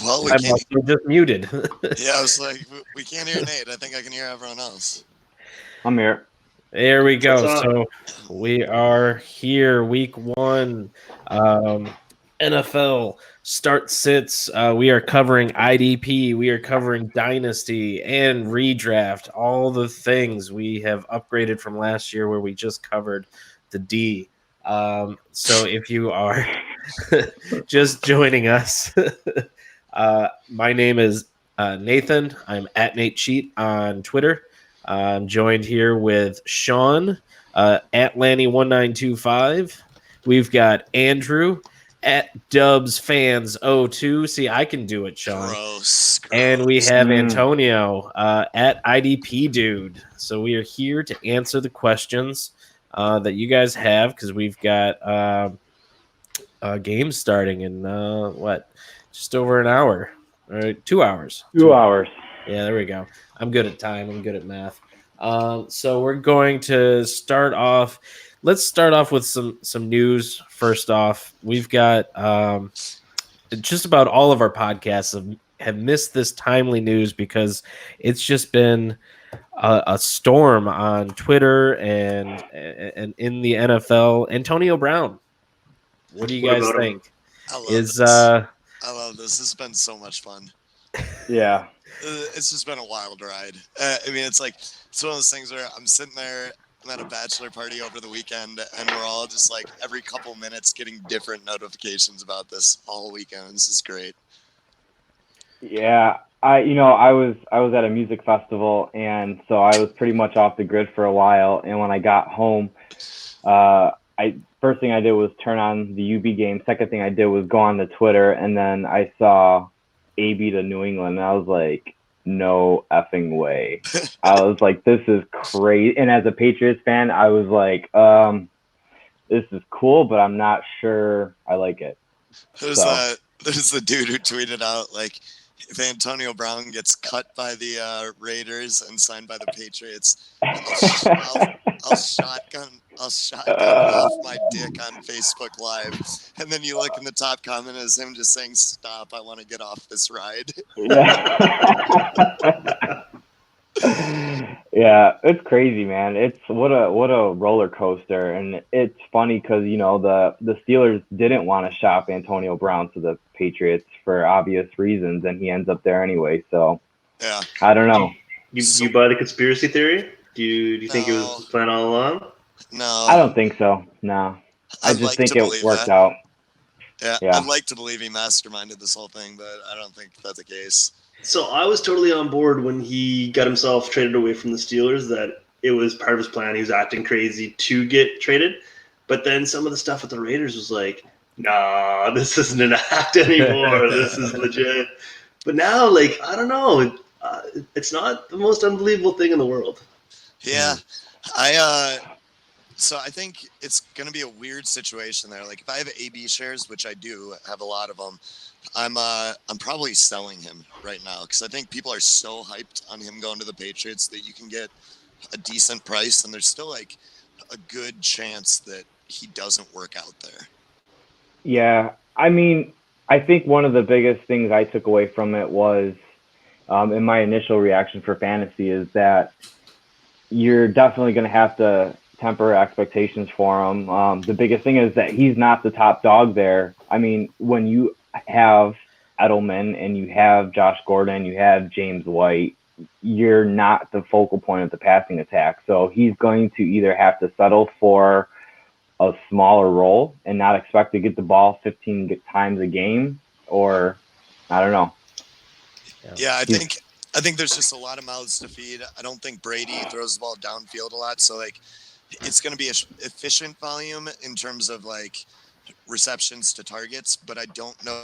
Well, we I can't. must have just muted. Yeah, I was like, we can't hear Nate. I think I can hear everyone else. I'm here. There we go. What's up? So we are here, week one. NFL start sits. We are covering IDP. We are covering Dynasty and redraft. All the things we have upgraded from last year, where we just covered the D. So if you are just joining us, my name is Nathan. I'm at Nate Cheat on Twitter. I'm joined here with Sean at Lanny1925. We've got Andrew at Dubs Fans 02. See, I can do it, Sean. Gross. And we have Antonio at IDP Dude. So we are here to answer the questions that you guys have, because we've got games starting in just over an hour, or 2 hours. 2 hours. Yeah, there we go. I'm good at time. I'm good at math. So we're going to start off. Let's start off with some news. First off, we've got just about all of our podcasts have missed this timely news, because it's just been a storm on Twitter and in the NFL. Antonio Brown. What do you What guys about him? think? I love Is this. I love this. This has been so much fun. Yeah. It's just been a wild ride. I mean, it's one of those things where I'm sitting there. I'm at a bachelor party over the weekend, and we're all just like every couple minutes getting different notifications about this all weekend. This is great. Yeah. I was at a music festival, and so I was pretty much off the grid for a while. And when I got home, first thing I did was turn on the UB game. Second thing I did was go on to Twitter, and then I saw AB to New England, and I was like, no effing way. I was like, this is crazy. And as a Patriots fan, I was like, this is cool, but I'm not sure I like it. There's the dude who tweeted out, like, if Antonio Brown gets cut by the Raiders and signed by the Patriots, I'll shotgun off my dick on Facebook Live. And then you look in the top comment as him just saying, stop, I want to get off this ride. Yeah, it's crazy, man. It's what a roller coaster. And it's funny because, the Steelers didn't want to shop Antonio Brown to the Patriots for obvious reasons, and he ends up there anyway. So, yeah, I don't know. You buy the conspiracy theory? Do you think it was planned all along? No. I don't think so. No. I just think it worked out. Yeah, I'd like to believe he masterminded this whole thing, but I don't think that's the case. So I was totally on board when he got himself traded away from the Steelers, that it was part of his plan. He was acting crazy to get traded. But then some of the stuff with the Raiders was like, nah, this isn't an act anymore. This is legit. But now, I don't know. It's not the most unbelievable thing in the world. Yeah. So I think it's going to be a weird situation there. Like, if I have AB shares, which I do have a lot of them, I'm probably selling him right now, because I think people are so hyped on him going to the Patriots that you can get a decent price, and there's still a good chance that he doesn't work out there. Yeah, I mean, I think one of the biggest things I took away from it was, in my initial reaction for fantasy, is that you're definitely going to have to temper expectations for him. The biggest thing is that he's not the top dog there. I mean, when you have Edelman and you have Josh Gordon, you have James White, you're not the focal point of the passing attack. So he's going to either have to settle for a smaller role and not expect to get the ball 15 times a game, or I don't know. Yeah, I think there's just a lot of mouths to feed. I don't think Brady throws the ball downfield a lot, so it's going to be efficient volume in terms of receptions to targets, but I don't know.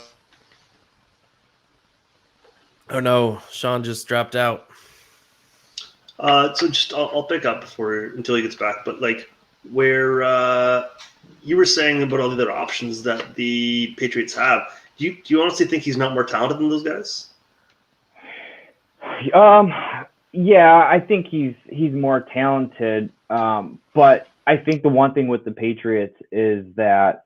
Oh no, Sean just dropped out. So just I'll pick up until he gets back. But where you were saying about all the other options that the Patriots have, do you honestly think he's not more talented than those guys? Yeah, I think he's more talented. But I think the one thing with the Patriots is that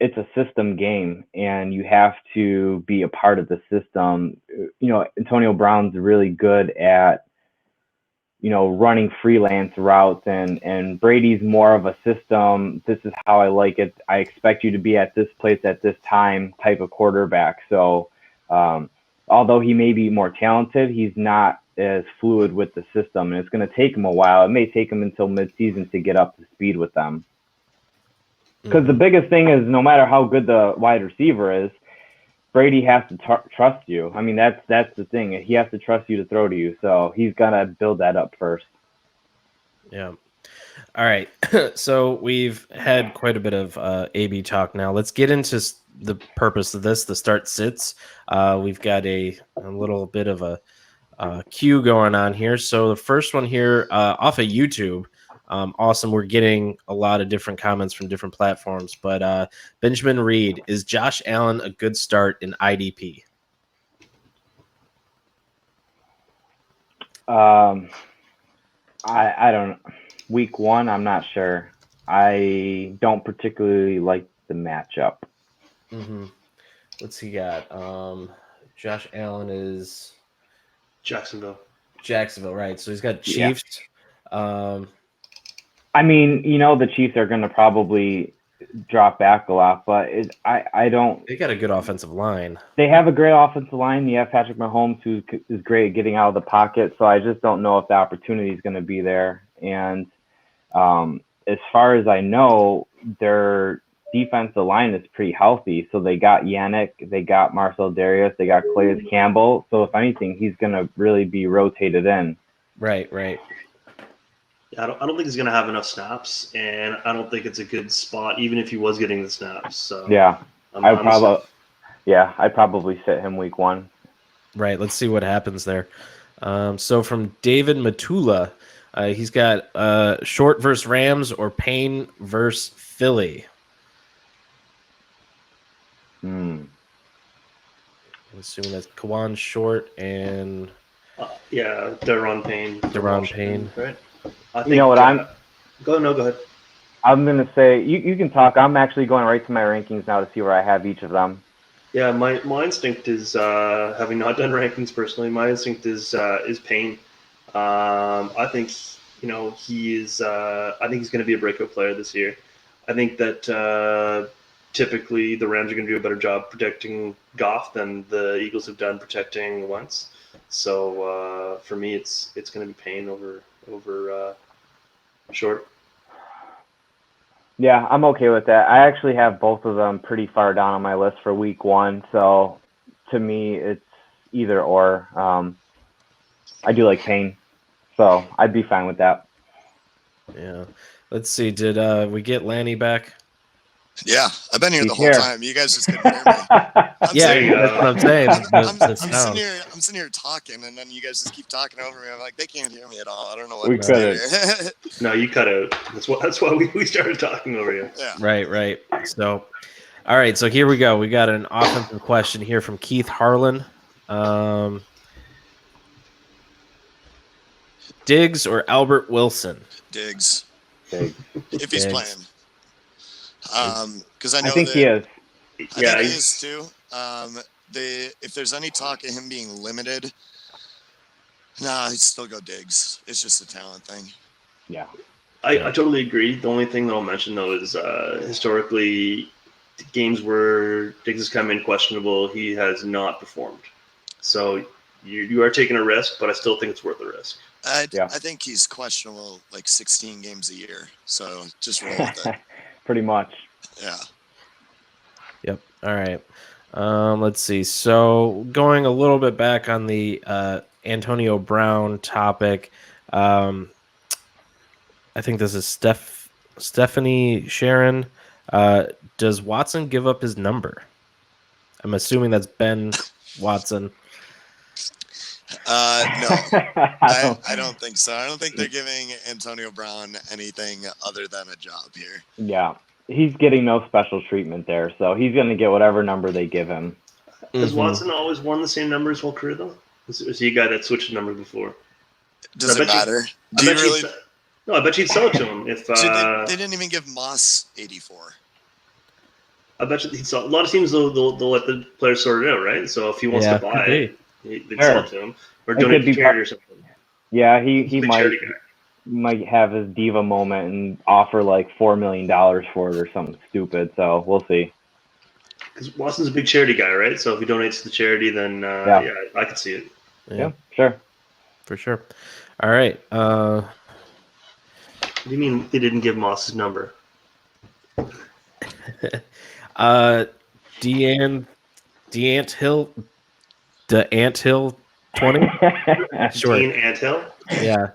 it's a system game, and you have to be a part of the system. Antonio Brown's really good at running freelance routes, and Brady's more of a system. This is how I like it. I expect you to be at this place at this time type of quarterback. So, although he may be more talented, he's not as fluid with the system, and it's going to take him a while. It may take him until midseason to get up to speed with them. Because the biggest thing is, no matter how good the wide receiver is, Brady has to trust you. I mean, that's the thing. He has to trust you to throw to you. So he's got to build that up first. Yeah. All right. So we've had quite a bit of AB talk now. Let's get into the purpose of this, the start sits. We've got a little bit of a queue going on here. So the first one here off of YouTube. Awesome. We're getting a lot of different comments from different platforms. But Benjamin Reed, is Josh Allen a good start in IDP? I don't know. Week 1, I'm not sure. I don't particularly like the matchup. Mm-hmm. What's he got? Josh Allen is Jacksonville, right? So he's got Chiefs. Yeah. I mean, the Chiefs are going to probably drop back a lot, but I don't. They got a good offensive line. They have a great offensive line. You have Patrick Mahomes, who is great at getting out of the pocket. So I just don't know if the opportunity is going to be there. And as far as I know, their defensive line is pretty healthy. So they got Yannick, they got Marcel Darius, they got Calais Campbell. So if anything, he's going to really be rotated in. Right. Yeah, I don't think he's going to have enough snaps, and I don't think it's a good spot, even if he was getting the snaps. So yeah, I'd probably sit him week 1. Right. Let's see what happens there. So from David Matula, he's got Short versus Rams or Payne versus Philly. I'm assuming that's Kawan Short and Deron Payne. Deron Payne, right? I think, you know what go ahead. I'm gonna say you can talk. I'm actually going right to my rankings now to see where I have each of them. Yeah, my instinct is having not done rankings personally. My instinct is Payne. I think he is. I think he's going to be a breakout player this year. I think that typically the Rams are going to do a better job protecting Goff than the Eagles have done protecting Wentz. So for me, it's going to be Payne over Short. Yeah, I'm okay with that. I actually have both of them pretty far down on my list for week 1. So to me, it's either or. I do like Payne, so I'd be fine with that. Yeah. Let's see. Did we get Lanny back? Yeah, I've been here He's the whole here. time. You guys just couldn't hear me. That's what I'm saying. I'm sitting here talking, and then you guys just keep talking over me. I'm like, they can't hear me at all. I don't know what We to do couldn't. here. No, you cut out. That's why we started talking over you. Yeah. Right. So, all right. So here we go. We got an offensive question here from Keith Harlan. Diggs or Albert Wilson? Diggs. Diggs. If he's playing. Because I know think he is. I think he is too. If there's any talk of him being limited, I'd still go Diggs. It's just a talent thing. Yeah. I totally agree. The only thing that I'll mention, though, is historically, games where Diggs has come in questionable, he has not performed. So you are taking a risk, but I still think it's worth the risk. I think he's questionable like 16 games a year. So just roll with it. Pretty much. Yeah. Yep. All right. Let's see. So going a little bit back on the Antonio Brown topic, I think this is Stephanie Sharon. Does Watson give up his number? I'm assuming that's Ben Watson. No, I don't think so. I don't think they're giving Antonio Brown anything other than a job here. Yeah. He's getting no special treatment there, so he's going to get whatever number they give him. Has Watson always worn the same number his whole career, though? Is he a guy that switched numbers before? Does it matter? No, I bet you'd sell it to him if they didn't even give Moss 84. I bet you a lot of teams they'll let the players sort it out, right? So if he wants to buy it, they sell it to him or donate to charity or something. Yeah, He's he a big might charity guy. might have his diva moment and offer like $4 million for it or something stupid. So we'll see. Because Watson's a big charity guy, right? So if he donates to the charity, then Yeah. I could see it. Yeah, sure. For sure. All right. What do you mean they didn't give Moss his number? DeAnthill 20. Sure. Dean Anthill? Yeah.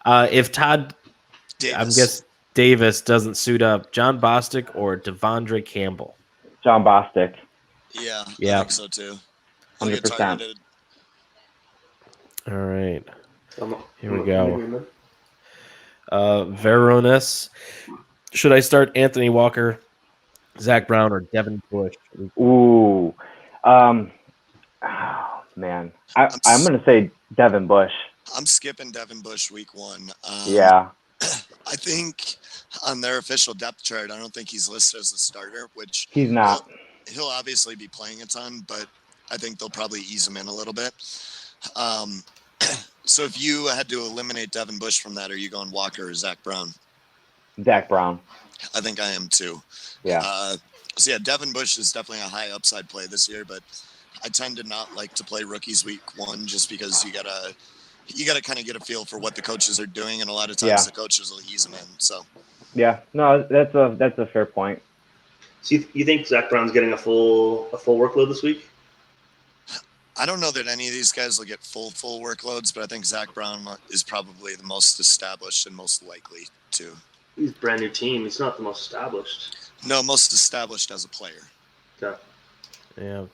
If Todd Davis. Davis doesn't suit up, John Bostic or Devondre Campbell? John Bostic. Yeah, Yeah. I think so too. He'll get 100%. targeted. All right. Here we I'm go. agreement. Veronis. Should I start Anthony Walker, Zach Brown, or Devin Bush? Ooh. Oh, man. I'm going to say Devin Bush. I'm skipping Devin Bush week 1. Yeah. I think on their official depth chart, I don't think he's listed as a starter, which He's not. He'll obviously be playing a ton, but I think they'll probably ease him in a little bit. So if you had to eliminate Devin Bush from that, are you going Walker or Zach Brown? Zach Brown. I think I am too. Yeah. So yeah, Devin Bush is definitely a high upside play this year, but I tend to not like to play rookies week 1 just because you gotta kind of get a feel for what the coaches are doing, and a lot of times the coaches will ease them in. So yeah, no, that's a fair point. So you think Zach Brown's getting a full workload this week? I don't know that any of these guys will get full workloads, but I think Zach Brown is probably the most established and most likely to. He's a brand new team. He's not the most established. No, most established as a player. Yeah.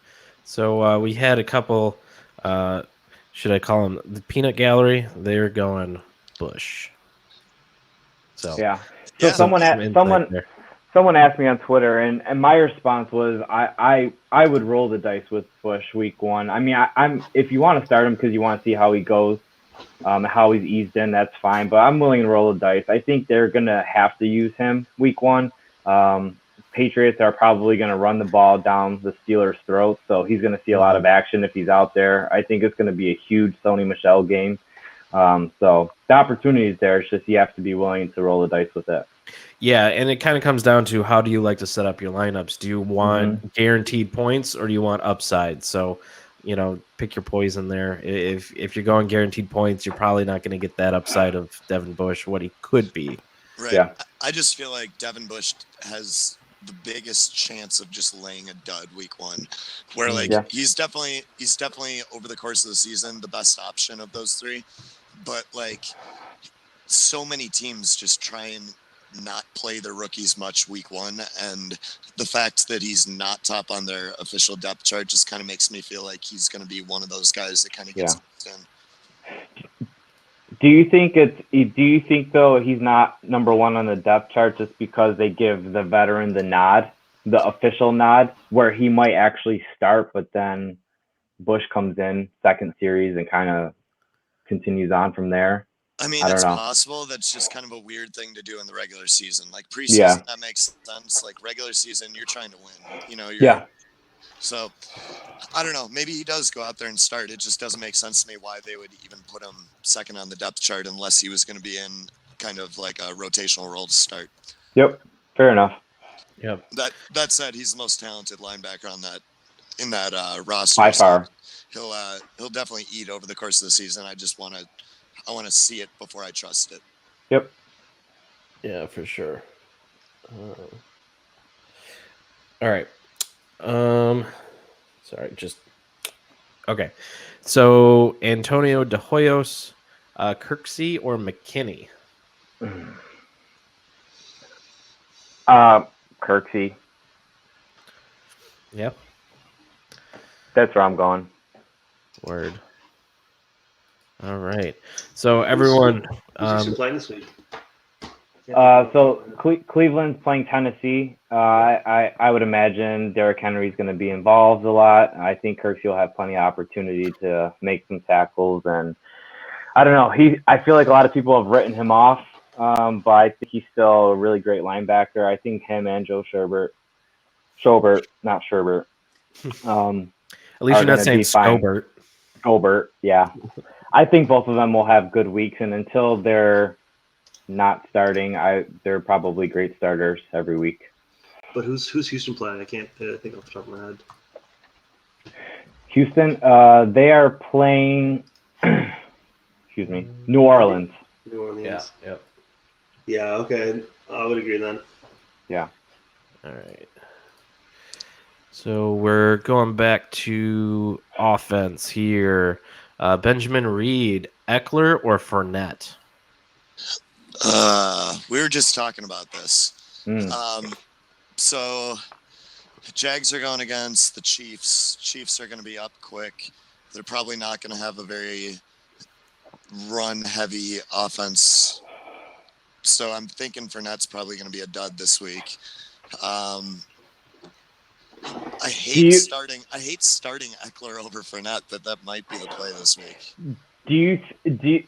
So we had a couple. Should I call them the Peanut Gallery? They're going Bush. So yeah. So someone asked me on Twitter, and my response was I would roll the dice with Bush week 1. I mean, I'm if you want to start him because you want to see how he goes, how he's eased in, that's fine. But I'm willing to roll the dice. I think they're gonna have to use him week 1. Patriots are probably going to run the ball down the Steelers' throats, so he's going to see a lot of action if he's out there. I think it's going to be a huge Sony Michel game. So the opportunity is there. It's just you have to be willing to roll the dice with it. Yeah, and it kind of comes down to how do you like to set up your lineups? Do you want guaranteed points or do you want upside? So, pick your poison there. If you're going guaranteed points, you're probably not going to get that upside of Devin Bush, what he could be. Right. Yeah. I just feel like Devin Bush has the biggest chance of just laying a dud week 1, where he's definitely over the course of the season the best option of those 3, but like so many teams just try and not play their rookies much week 1, and the fact that he's not top on their official depth chart just kind of makes me feel like he's going to be one of those guys that kind of gets in. Do you think though he's not number 1 on the depth chart just because they give the veteran the nod, the official nod, where he might actually start, but then Bush comes in second series and kind of continues on from there? I mean, it's possible. That's just kind of a weird thing to do in the regular season. Like preseason, that makes sense. Like regular season, you're trying to win. So, I don't know. Maybe he does go out there and start. It just doesn't make sense to me why they would even put him second on the depth chart unless he was going to be in kind of like a rotational role to start. Yep, fair enough. Yep. That said, he's the most talented linebacker in that roster. By far. So he'll definitely eat over the course of the season. I want to see it before I trust it. Yep. Yeah, for sure. All right. Okay. So Antonio De Hoyos, Kirksey or McKinney? Kirksey. Yep. That's where I'm going. Word. All right. So everyone. Who's playing this week? So Cleveland's playing Tennessee. I would imagine Derrick Henry's going to be involved a lot. I think Kirksey will have plenty of opportunity to make some tackles, and I don't know. I feel like a lot of people have written him off, but I think he's still a really great linebacker. I think him and Joe Sherbert Schobert, not Sherbert. At least are you're not gonna saying be fine. Scobert. Scobert, yeah. I think both of them will have good weeks, and until they're not starting, they're probably great starters every week. But who's Houston playing? I can't think off the top of my head. Houston, they are playing. Excuse me, New Orleans. New Orleans. Yep. Yeah. Okay. I would agree then. Yeah. All right. So we're going back to offense here. Benjamin Reed, Eckler or Fournette? We were just talking about this. Mm. So the Jags are going against the Chiefs. Chiefs are going to be up quick. They're probably not going to have a very run-heavy offense. So I'm thinking Fournette's probably going to be a dud this week. I hate starting Eckler over Fournette, but that might be the play this week. Do you?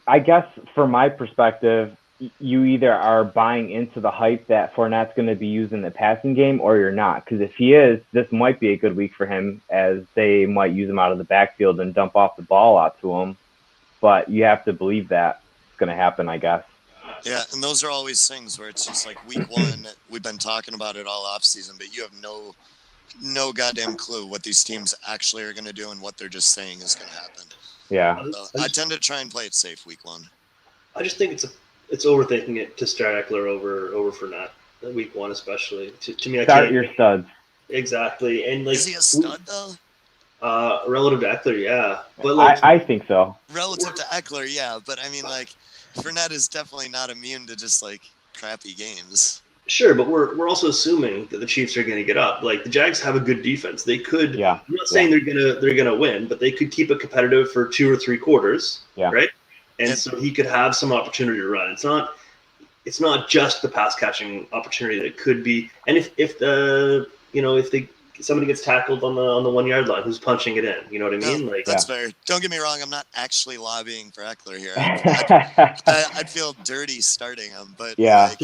I guess from my perspective, you either are buying into the hype that Fournette's going to be used in the passing game, or you're not. Because if he is, this might be a good week for him, as they might use him out of the backfield and dump off the ball out to him. But you have to believe that it's going to happen, I guess. Yeah, and those are always things where it's just like week one, we've been talking about it all offseason, but you have no goddamn clue what these teams actually are going to do and what they're just saying is going to happen. Yeah. So I tend to try and play it safe week one. I just think it's overthinking it to start Eckler over Fournette week one, especially. To me, I Start can't. your studs. Exactly, and like is he a stud though? Relative to Eckler, yeah, but like I think so. Relative to Eckler, yeah, but I mean, like, Fournette is definitely not immune to just like crappy games. Sure, but we're also assuming that the Chiefs are going to get up. Like the Jags have a good defense; they could. Yeah. I'm not saying they're gonna win, but they could keep it competitive for 2 or 3 quarters. Yeah. Right. And so he could have some opportunity to run. It's not just the pass catching opportunity that it could be. And if somebody gets tackled on the 1 yard line, who's punching it in? You know what I mean? No, Like that's fair. Don't get me wrong. I'm not actually lobbying for Eckler here. I'd feel dirty starting him, but like,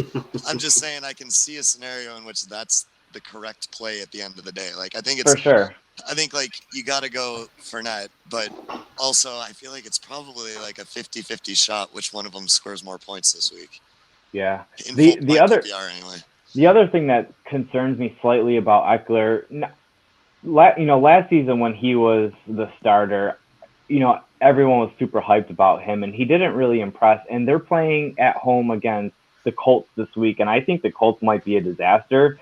I'm just saying I can see a scenario in which that's the correct play at the end of the day. Like I think it's for sure. I think like you got to go Fournette, but also I feel like it's probably like a 50-50 shot which one of them scores more points this week. Yeah. In The other PPR anyway. The other thing that concerns me slightly about Eckler, last season when he was the starter, everyone was super hyped about him, and he didn't really impress. And they're playing at home against the Colts this week, and I think the Colts might be a disaster.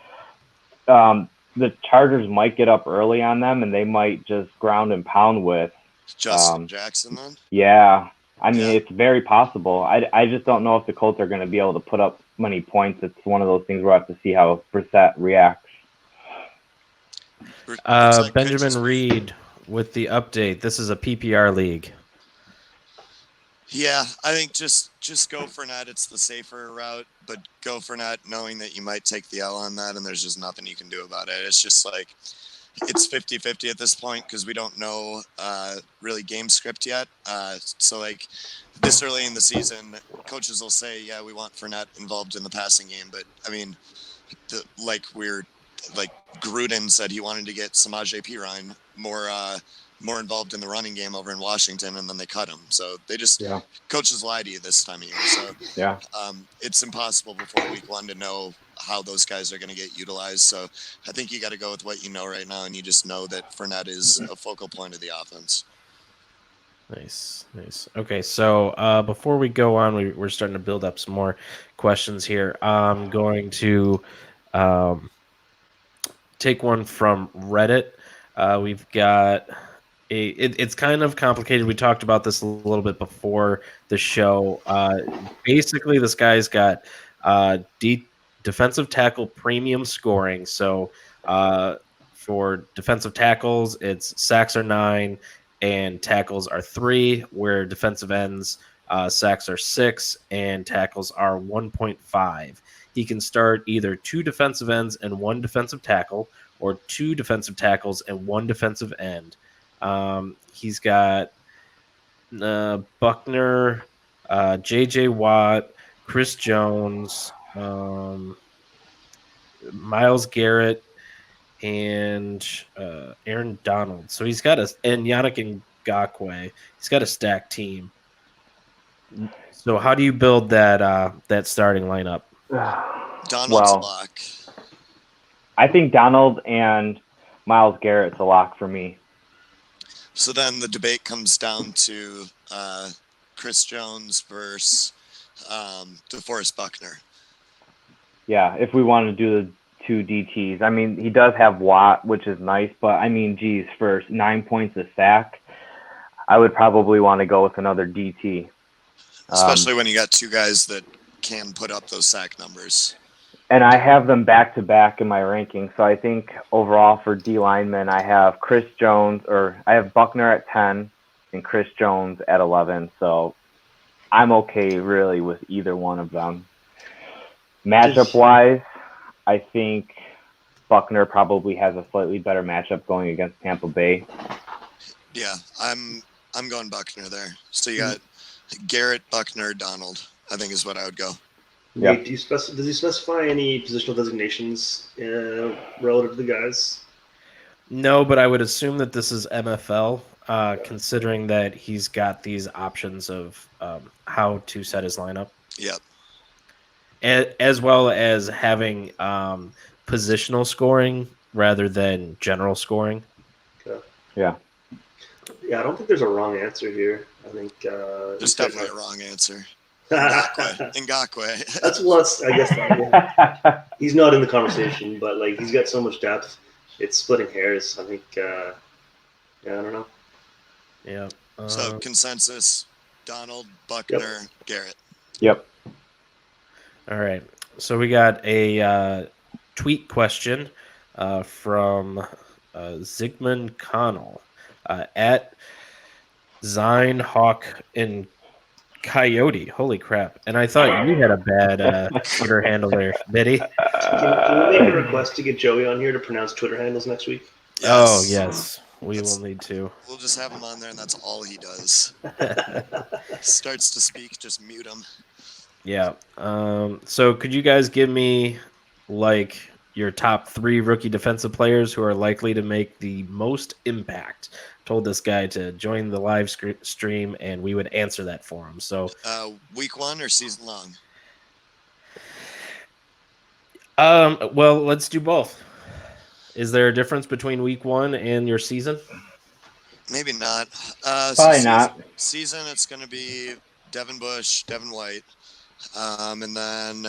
The Chargers might get up early on them, and they might just ground and pound with Justin Jackson then? Yeah. I mean, It's very possible. I just don't know if the Colts are going to be able to put up many points. It's one of those things where I have to see how Brissett reacts. Benjamin Reed with the update. This is a PPR league. Yeah, I think just go Fournette. It's the safer route, but go Fournette knowing that you might take the L on that, and there's just nothing you can do about it. It's just like it's 50-50 at this point because we don't know really game script yet. So like this early in the season, coaches will say, yeah, we want Fournette involved in the passing game. But I mean, Gruden said he wanted to get Samaje Perine more involved in the running game over in Washington, and then they cut him. So they just coaches lie to you this time of year. So it's impossible before week one to know how those guys are going to get utilized. So I think you got to go with what you know right now, and you just know that Fournette is a focal point of the offense. Nice. Okay, so before we go on, we're starting to build up some more questions here. I'm going to take one from Reddit. We've got it's kind of complicated. We talked about this a little bit before the show. Basically, this guy's got defensive tackle premium scoring. So for defensive tackles, it's sacks are 9 and tackles are 3, where defensive ends sacks are 6 and tackles are 1.5. He can start either 2 defensive ends and 1 defensive tackle, or 2 defensive tackles and 1 defensive end. He's got Buckner, J.J. Watt, Chris Jones, Myles Garrett, and Aaron Donald. So he's got and Yannick Ngakoue. He's got a stacked team. So how do you build that starting lineup? Donald's a lock. I think Donald and Myles Garrett's a lock for me. So then the debate comes down to Chris Jones versus DeForest Buckner. Yeah, if we want to do the two DTs. I mean, he does have Watt, which is nice, but I mean, geez, for 9 points a sack, I would probably want to go with another DT. Especially when you got two guys that can put up those sack numbers. And I have them back to back in my ranking. So I think overall for D linemen, I have I have Buckner at 10 and Chris Jones at 11. So I'm okay really with either one of them. Matchup wise, I think Buckner probably has a slightly better matchup going against Tampa Bay. Yeah, I'm going Buckner there. So you got Garrett, Buckner, Donald, I think is what I would go. Yeah. Nate, does he specify any positional designations relative to the guys? No, but I would assume that this is MFL, considering that he's got these options of how to set his lineup. Yep. As well as having positional scoring rather than general scoring. Okay. Yeah. Yeah, I don't think there's a wrong answer here. I think there's definitely a wrong answer. Ngakoue. That's I guess he's not in the conversation, but like he's got so much depth. It's splitting hairs. I think. I don't know. Yeah. So consensus: Donald, Buckner, Garrett. Yep. All right. So we got a tweet question from Zygmunt Connell at Zine Hawk and Coyote. Holy crap. And I thought you had a bad Twitter handle there, Biddy. Can we make a request to get Joey on here to pronounce Twitter handles next week? Yes. Oh, yes. We will need to. We'll just have him on there, and that's all he does. Starts to speak, just mute him. Yeah. So could you guys give me, like, your top 3 rookie defensive players who are likely to make the most impact? Told this guy to join the live stream, and we would answer that for him. So, week 1 or season long? Well, let's do both. Is there a difference between week 1 and your season? Maybe not. Probably not. Season, it's going to be Devin Bush, Devin White, and then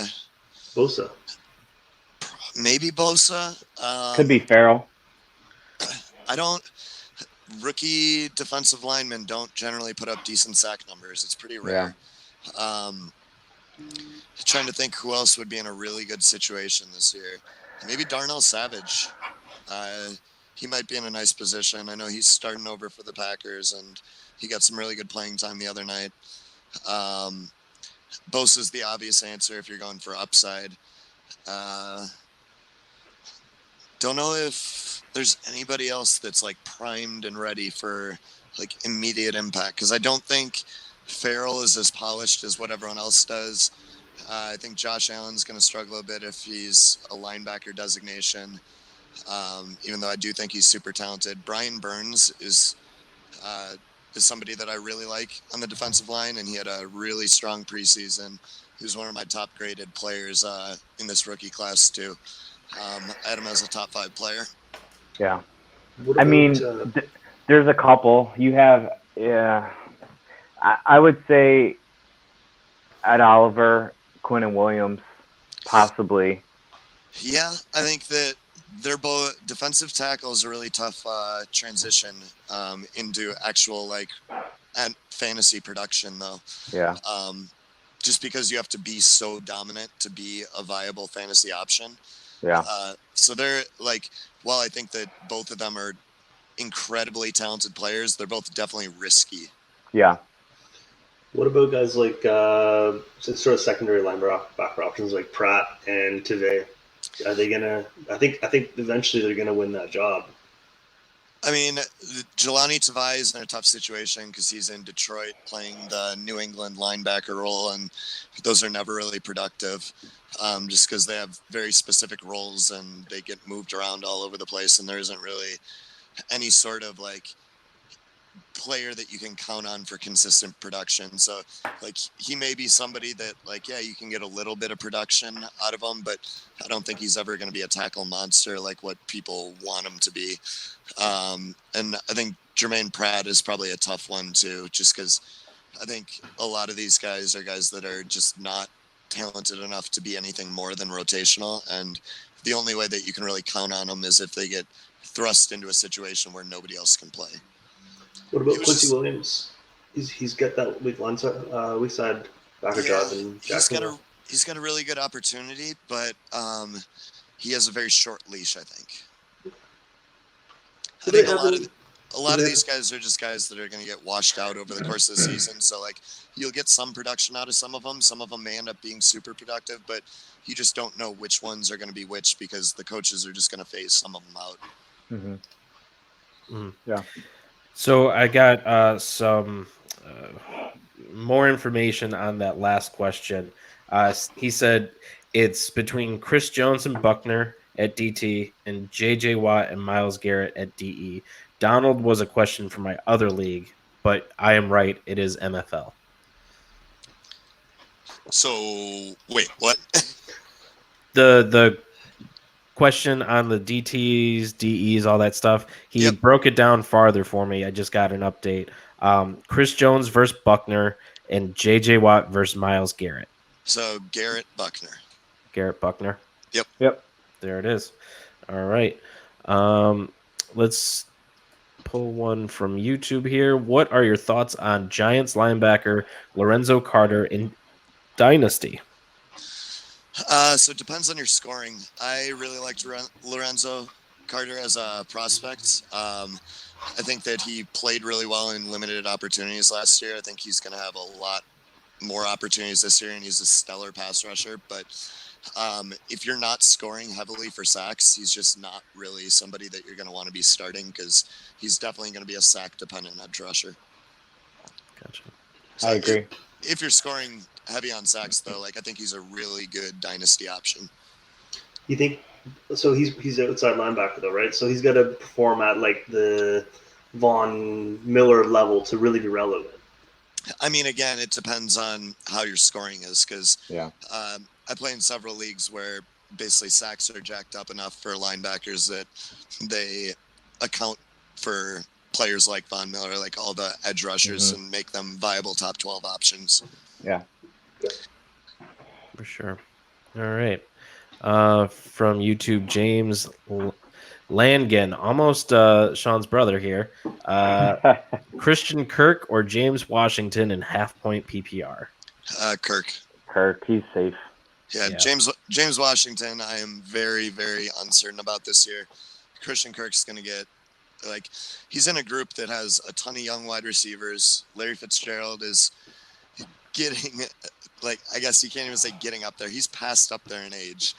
Bosa. Maybe Bosa. Could be Farrell. Rookie defensive linemen don't generally put up decent sack numbers. It's pretty rare. Yeah. Trying to think who else would be in a really good situation this year. Maybe Darnell Savage. He might be in a nice position. I know he's starting over for the Packers, and he got some really good playing time the other night. Bosa's the obvious answer if you're going for upside. Don't know if there's anybody else that's like primed and ready for like immediate impact, because I don't think Farrell is as polished as what everyone else does. I think Josh Allen's going to struggle a bit if he's a linebacker designation, even though I do think he's super talented. Brian Burns is somebody that I really like on the defensive line, and he had a really strong preseason. He was one of my top graded players in this rookie class too. I had him as a top 5 player. Yeah. I mean, there's a couple. You have, I would say Ed Oliver, Quinnen Williams, possibly. Yeah, I think that they're both defensive tackles. A really tough transition into actual like fantasy production, though. Yeah. Just because you have to be so dominant to be a viable fantasy option. Yeah. So they're like, while I think that both of them are incredibly talented players, they're both definitely risky. Yeah. What about guys like sort of secondary linebacker options like Pratt and Tavay? Are they gonna? I think eventually they're gonna win that job. I mean, Jelani Tavai is in a tough situation because he's in Detroit playing the New England linebacker role, and those are never really productive, just because they have very specific roles and they get moved around all over the place, and there isn't really any sort of like player that you can count on for consistent production. So like he may be somebody that like, yeah, you can get a little bit of production out of him, but I don't think he's ever going to be a tackle monster like what people want him to be. And I think Jermaine Pratt is probably a tough one too, just because I think a lot of these guys are guys that are just not talented enough to be anything more than rotational. And the only way that you can really count on them is if they get thrust into a situation where nobody else can play. What about Quincy Williams? He's got that weak side backer job in Jacksonville. He's got a really good opportunity, but he has a very short leash, I think. I think a lot of these guys are just guys that are going to get washed out over the course of the season. So like you'll get some production out of some of them. Some of them may end up being super productive, but you just don't know which ones are going to be which because the coaches are just going to phase some of them out. Mm-hmm. Mm. Yeah. So I got some more information on that last question. He said it's between Chris Jones and Buckner at DT and J.J. Watt and Myles Garrett at DE. Donald was a question for my other league, but I am right. It is MFL. So wait, what? The question on the DTs, DEs, all that stuff. He broke it down farther for me. I just got an update. Chris Jones versus Buckner and J.J. Watt versus Myles Garrett. So Garrett Buckner. Yep. There it is. All right. Let's pull one from YouTube here. What are your thoughts on Giants linebacker Lorenzo Carter in Dynasty? So it depends on your scoring. I really liked Lorenzo Carter as a prospect. I think that he played really well in limited opportunities last year. I think he's going to have a lot more opportunities this year, and he's a stellar pass rusher. But if you're not scoring heavily for sacks, he's just not really somebody that you're going to want to be starting because he's definitely going to be a sack-dependent edge rusher. Gotcha. So I agree. If you're scoring heavy on sacks, though, like I think he's a really good dynasty option. You think? So he's outside linebacker though, right? So he's got to perform at like the Von Miller level to really be relevant. I mean, again, it depends on how your scoring is because I play in several leagues where basically sacks are jacked up enough for linebackers that they account for players like Von Miller, like all the edge rushers, and make them viable top 12 options. Yeah. For sure. All right. From YouTube, James Langen, almost Sean's brother here. Christian Kirk or James Washington in half-point PPR? Kirk, he's safe. Yeah, James Washington, I am very, very uncertain about this year. Christian Kirk's going to get, like, he's in a group that has a ton of young wide receivers. Larry Fitzgerald is getting, like, I guess you can't even say getting up there. He's passed up there in age.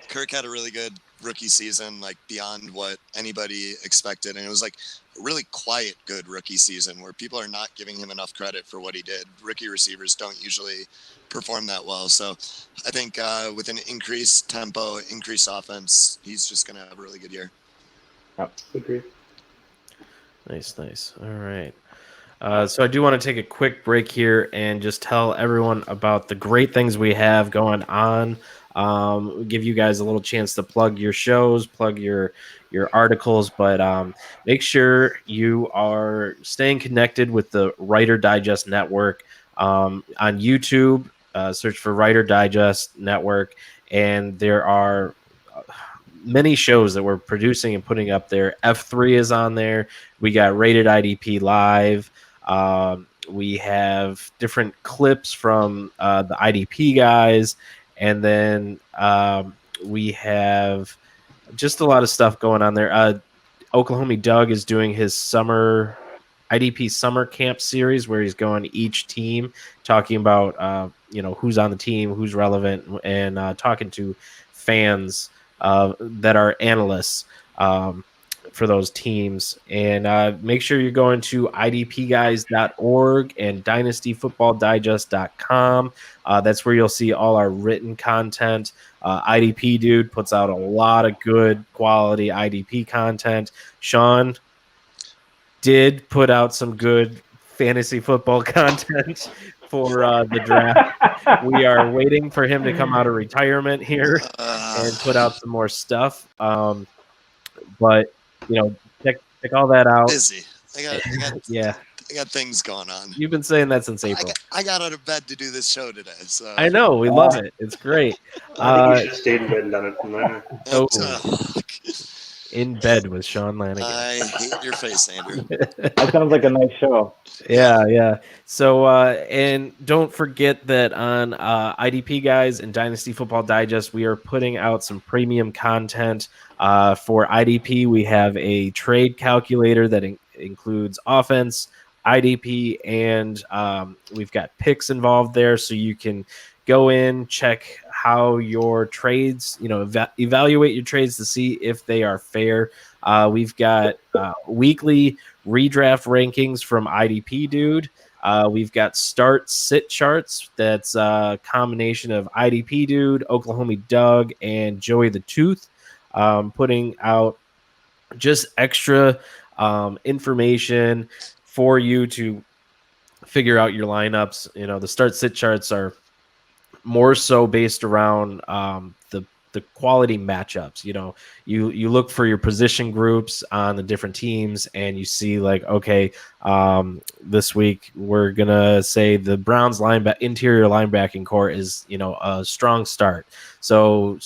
Kirk had a really good rookie season, like beyond what anybody expected. And it was like a really quiet, good rookie season where people are not giving him enough credit for what he did. Rookie receivers don't usually perform that well. So I think with an increased tempo, increased offense, he's just going to have a really good year. Yep. Agree. Nice. All right. So I do want to take a quick break here and just tell everyone about the great things we have going on. Give you guys a little chance to plug your shows, plug your articles, but make sure you are staying connected with the Writer Digest Network on YouTube. Search for Writer Digest Network, and there are many shows that we're producing and putting up there. F3 is on there. We got Rated IDP Live. We have different clips from the IDP guys, and then we have just a lot of stuff going on there. Oklahoma Doug is doing his IDP summer camp series where he's going to each team, talking about who's on the team, who's relevant, and talking to fans that are analysts. for those teams. And make sure you're going to idpguys.org and dynastyfootballdigest.com. That's where you'll see all our written content. IDP Dude puts out a lot of good quality IDP content. Sean did put out some good fantasy football content for the draft. We are waiting for him to come out of retirement here and put out some more stuff. But check all that out. Busy. I got things going on. You've been saying that since April. I got out of bed to do this show today. So I know, we love it. It's great. I think you should have stayed in bed and done it from there. In bed with Sean Lanigan. I hate your face, Andrew. That sounds like a nice show. Yeah. So, and don't forget that on IDP Guys and Dynasty Football Digest, we are putting out some premium content. For IDP, we have a trade calculator that includes offense, IDP, and we've got picks involved there, so you can go in, check how your trades, evaluate your trades to see if they are fair. We've got weekly redraft rankings from IDP Dude. We've got start sit charts. That's a combination of IDP Dude, Oklahoma Doug, and Joey the Tooth, putting out just extra information for you to figure out your lineups. The start sit charts are more so based around the quality matchups. You look for your position groups on the different teams, and you see like, okay, this week we're gonna say the Browns interior linebacking core is a strong start. So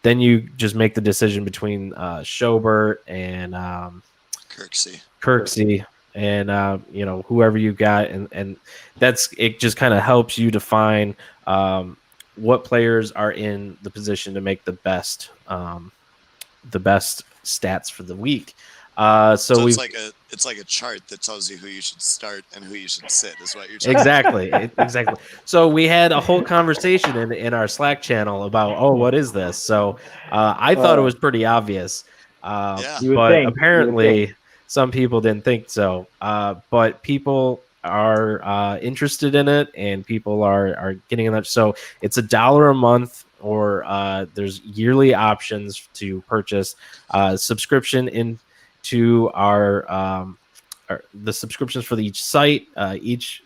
then you just make the decision between Schobert and Kirksey. And whoever you got, and that's it. Just kind of helps you define what players are in the position to make the best stats for the week. So it's like a chart that tells you who you should start and who you should sit. Is what you're saying. Exactly. So we had a whole conversation in our Slack channel about what is this? So I thought it was pretty obvious, but apparently some people didn't think so. But people are interested in it, and people are getting in that. So it's $1 a month, or there's yearly options to purchase subscription into the subscriptions for each site. Each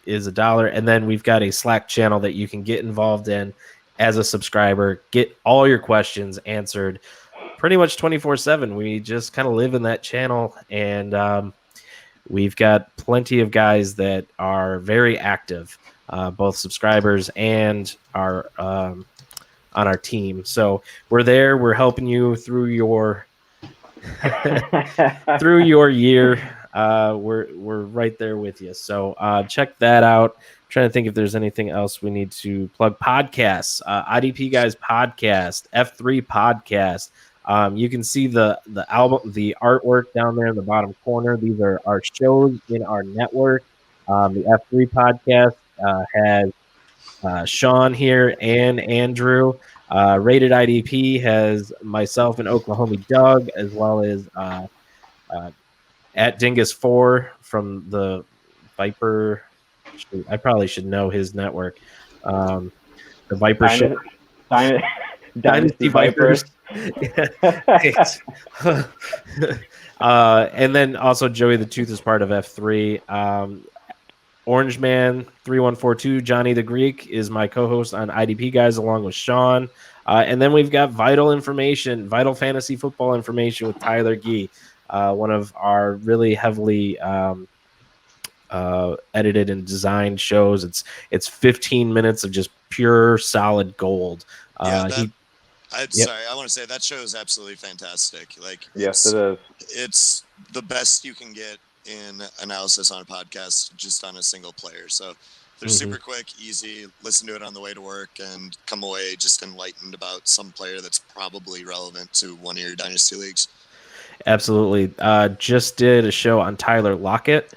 is $1, and then we've got a Slack channel that you can get involved in as a subscriber. Get all your questions answered pretty much 24/7. We just kind of live in that channel, and we've got plenty of guys that are very active, both subscribers and are on our team. So we're there. We're helping you through your year. We're right there with you. So check that out. I'm trying to think if there's anything else we need to plug. Podcasts, IDP Guys podcast, F3 podcast. You can see the album, the artwork down there in the bottom corner. These are our shows in our network. The F3 podcast has Sean here and Andrew. Rated IDP has myself and Oklahoma Doug, as well as at Dingus4 from the Viper. I probably should know his network. The Viper show. Dynasty Vipers. And then also Joey the Tooth is part of F3. Orange Man 3142, Johnny the Greek, is my co-host on IDP Guys along with Sean. And then we've got Vital Fantasy Football Information with Tyler Gee, one of our really heavily edited and designed shows. It's 15 minutes of just pure solid gold. Sorry, I want to say that show is absolutely fantastic. Yes, it is. It's the best you can get in analysis on a podcast, just on a single player. So they're super quick, easy. Listen to it on the way to work and come away just enlightened about some player that's probably relevant to one of your dynasty leagues. Absolutely. Just did a show on Tyler Lockett,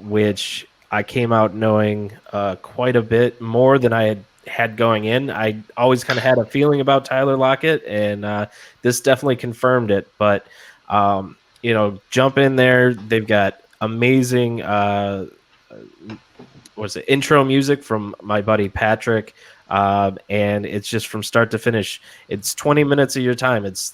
which I came out knowing quite a bit more than I had had going in. I always kind of had a feeling about Tyler Lockett, and this definitely confirmed it. But jump in there. They've got amazing was it intro music from my buddy Patrick, and it's just from start to finish. It's 20 minutes of your time. It's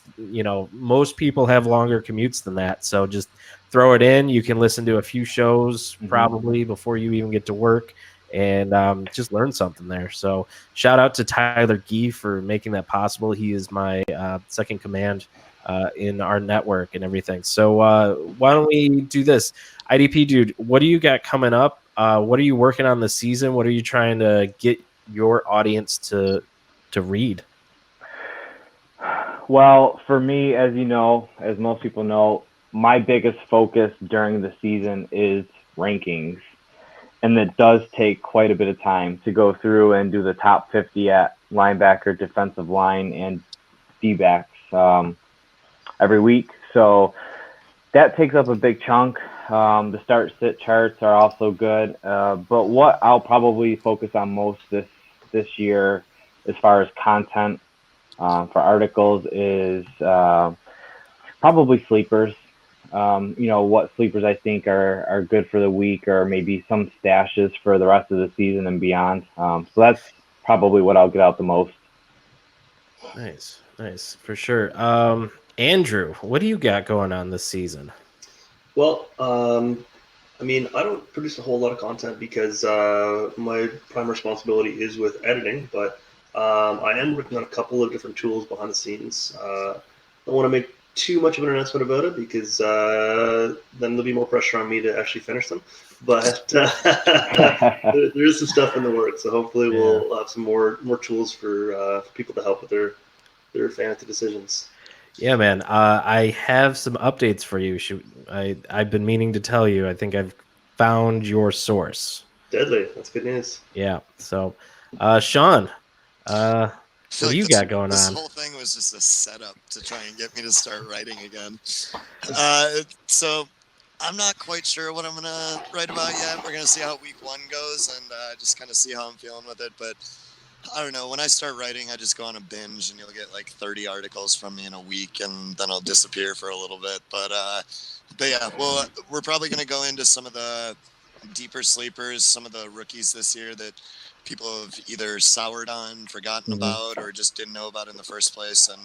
most people have longer commutes than that, so just throw it in. You can listen to a few shows probably before you even get to work, and just learn something there. So shout out to Tyler Gee for making that possible. He is my second command in our network and everything. So why don't we do this? IDP dude, what do you got coming up? What are you working on this season? What are you trying to get your audience to read? Well, for me, as you know, as most people know, my biggest focus during the season is rankings. And it does take quite a bit of time to go through and do the top 50 at linebacker, defensive line, and D-backs every week. So that takes up a big chunk. The start-sit charts are also good. But what I'll probably focus on most this year as far as content for articles is probably sleepers. What sleepers I think are good for the week, or maybe some stashes for the rest of the season and beyond. So that's probably what I'll get out the most. Nice for sure. Andrew, what do you got going on this season? Well, I don't produce a whole lot of content because my prime responsibility is with editing, but I am working on a couple of different tools behind the scenes. I don't want to make too much of an announcement about it because then there'll be more pressure on me to actually finish them. But there is some stuff in the works, so hopefully we'll have some more tools for people to help with their fantasy decisions. Yeah, man. I have some updates for you. I've been meaning to tell you. I think I've found your source. Deadly. That's good news. Yeah. So, Sean, what do you got going this on? This whole thing was just a setup to try and get me to start writing again. So I'm not quite sure what I'm going to write about yet. We're going to see how week 1 goes and just kind of see how I'm feeling with it. But I don't know. When I start writing, I just go on a binge and you'll get like 30 articles from me in a week and then I'll disappear for a little bit. But yeah, well, we're probably going to go into some of the deeper sleepers, some of the rookies this year that people have either soured on, forgotten about, or just didn't know about in the first place, and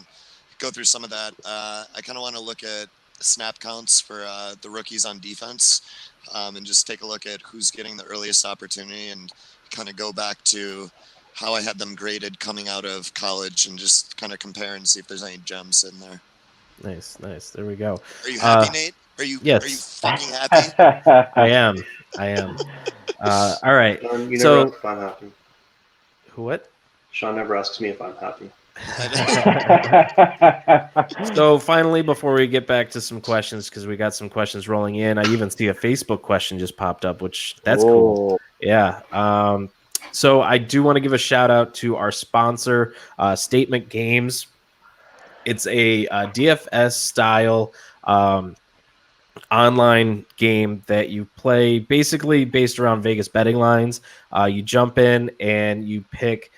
go through some of that. I kind of want to look at snap counts for the rookies on defense and just take a look at who's getting the earliest opportunity and kind of go back to how I had them graded coming out of college and just kind of compare and see if there's any gems in there. Nice. There we go. Are you happy, Nate? Yes. Are you fucking happy? I am. All right. You never ask if I'm happy. What? Sean never asks me if I'm happy. So finally, before we get back to some questions, because we got some questions rolling in, I even see a Facebook question just popped up, which that's cool. Yeah. So I do want to give a shout out to our sponsor, Statement Games. It's a DFS style online game that you play basically based around Vegas betting lines. You jump in and you pick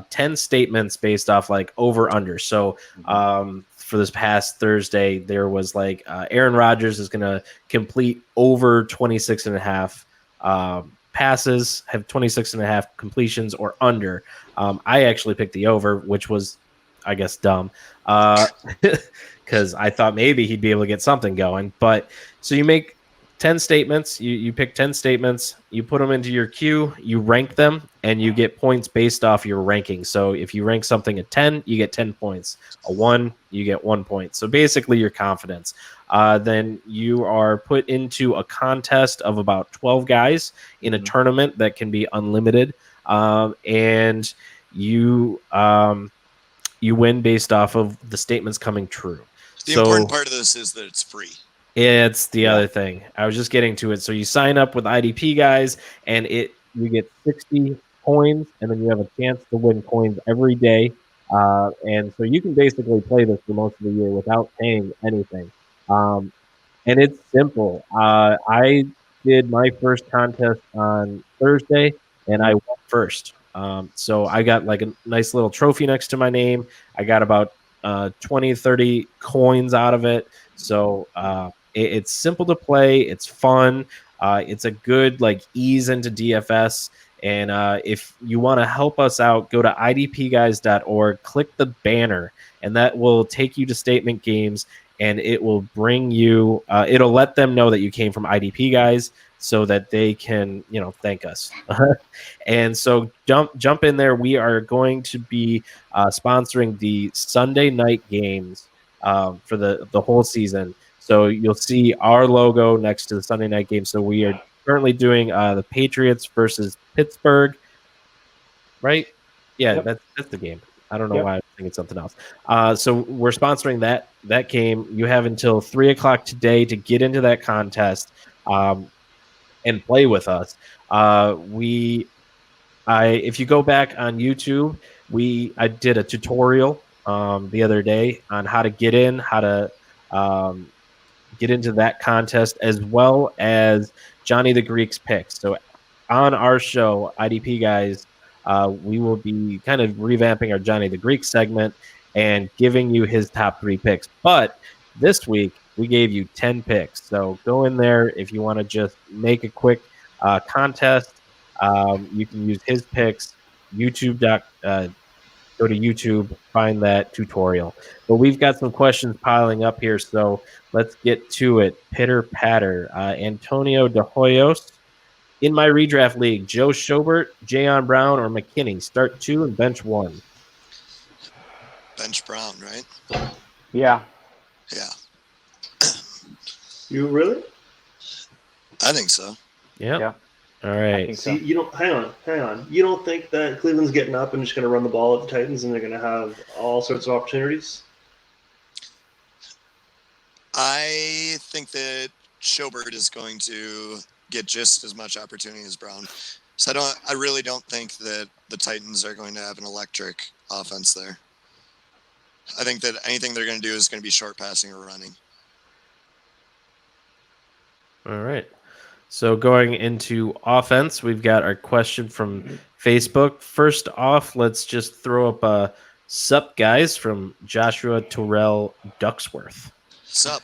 10 statements based off like over under. So for this past Thursday, there was like Aaron Rodgers is going to complete over 26 and a half passes, have 26 and a half completions, or under. I actually picked the over, which was, I guess, dumb because I thought maybe he'd be able to get something going. But so you make 10 statements, you pick 10 statements, you put them into your queue, you rank them, and you get points based off your ranking. So if you rank something at 10, you get 10 points. A 1, you get 1 point. So basically your confidence. Then you are put into a contest of about 12 guys in a tournament that can be unlimited. And you win based off of the statements coming true. The important part of this is that it's free. It's the other thing. I was just getting to it. So you sign up with IDP guys, and you get 60 coins, and then you have a chance to win coins every day. And so you can basically play this for most of the year without paying anything. And it's simple. I did my first contest on Thursday, and I won first. So I got like a nice little trophy next to my name. I got about 20, 30 coins out of it. So it's simple to play. It's fun. It's a good like ease into DFS. And if you want to help us out, go to idpguys.org, click the banner, and that will take you to Statement Games, and it will bring you. It'll let them know that you came from IDP Guys, so that they can, thank us. And so jump in there. We are going to be sponsoring the Sunday night games for the whole season. So you'll see our logo next to the Sunday night game. So we are currently doing the Patriots versus Pittsburgh, right? Yeah, Yep. that's the game. I don't know Yep. why I'm thinking something else. So we're sponsoring that game. You have until 3:00 today to get into that contest and play with us. If you go back on YouTube, I did a tutorial the other day on how to get in, how to get into that contest, as well as Johnny the Greek's picks. So on our show, IDP Guys, we will be kind of revamping our Johnny the Greek segment and giving you his top 3 picks. But this week, we gave you 10 picks. So go in there if you want to just make a quick contest. You can use his picks. Go to YouTube, find that tutorial. But we've got some questions piling up here, so let's get to it. Pitter patter. Antonio De Hoyos. In my redraft league, Joe Schobert, Jayon Brown, or McKinney. Start 2 and bench 1. Bench Brown, right? Yeah. Yeah, You really? I think so. Yep. Yeah. All I right. think See, so. you don't. Hang on. You don't think that Cleveland's getting up and just going to run the ball at the Titans and they're going to have all sorts of opportunities? I think that Schobert is going to get just as much opportunity as Brown. So I really don't think that the Titans are going to have an electric offense there. I think that anything they're going to do is going to be short passing or running. All right. So going into offense, we've got our question from Facebook. First off, let's just throw up a sup guys from Joshua Terrell Ducksworth. Sup?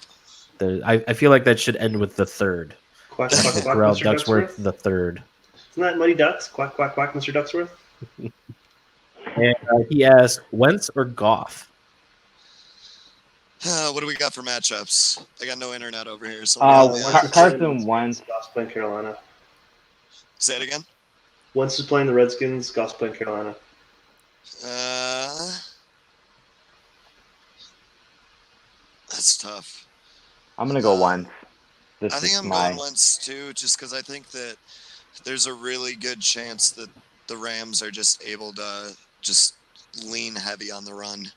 I feel like that should end with the third. Quack, quack, quack, Terrell Mr. Ducksworth Ducksworth? the third. Isn't that Muddy Ducks? Quack, quack, quack, Mr. Ducksworth? And he asked, Wentz or Goff? What do we got for matchups? I got no internet over here, so Carson Wentz. Goff's playing Carolina. say it again. Wentz is playing the Redskins. Goff's playing Carolina. That's tough. I'm gonna go Wentz. I think I'm going Wentz too, just because I think that there's a really good chance that the Rams are just able to just lean heavy on the run.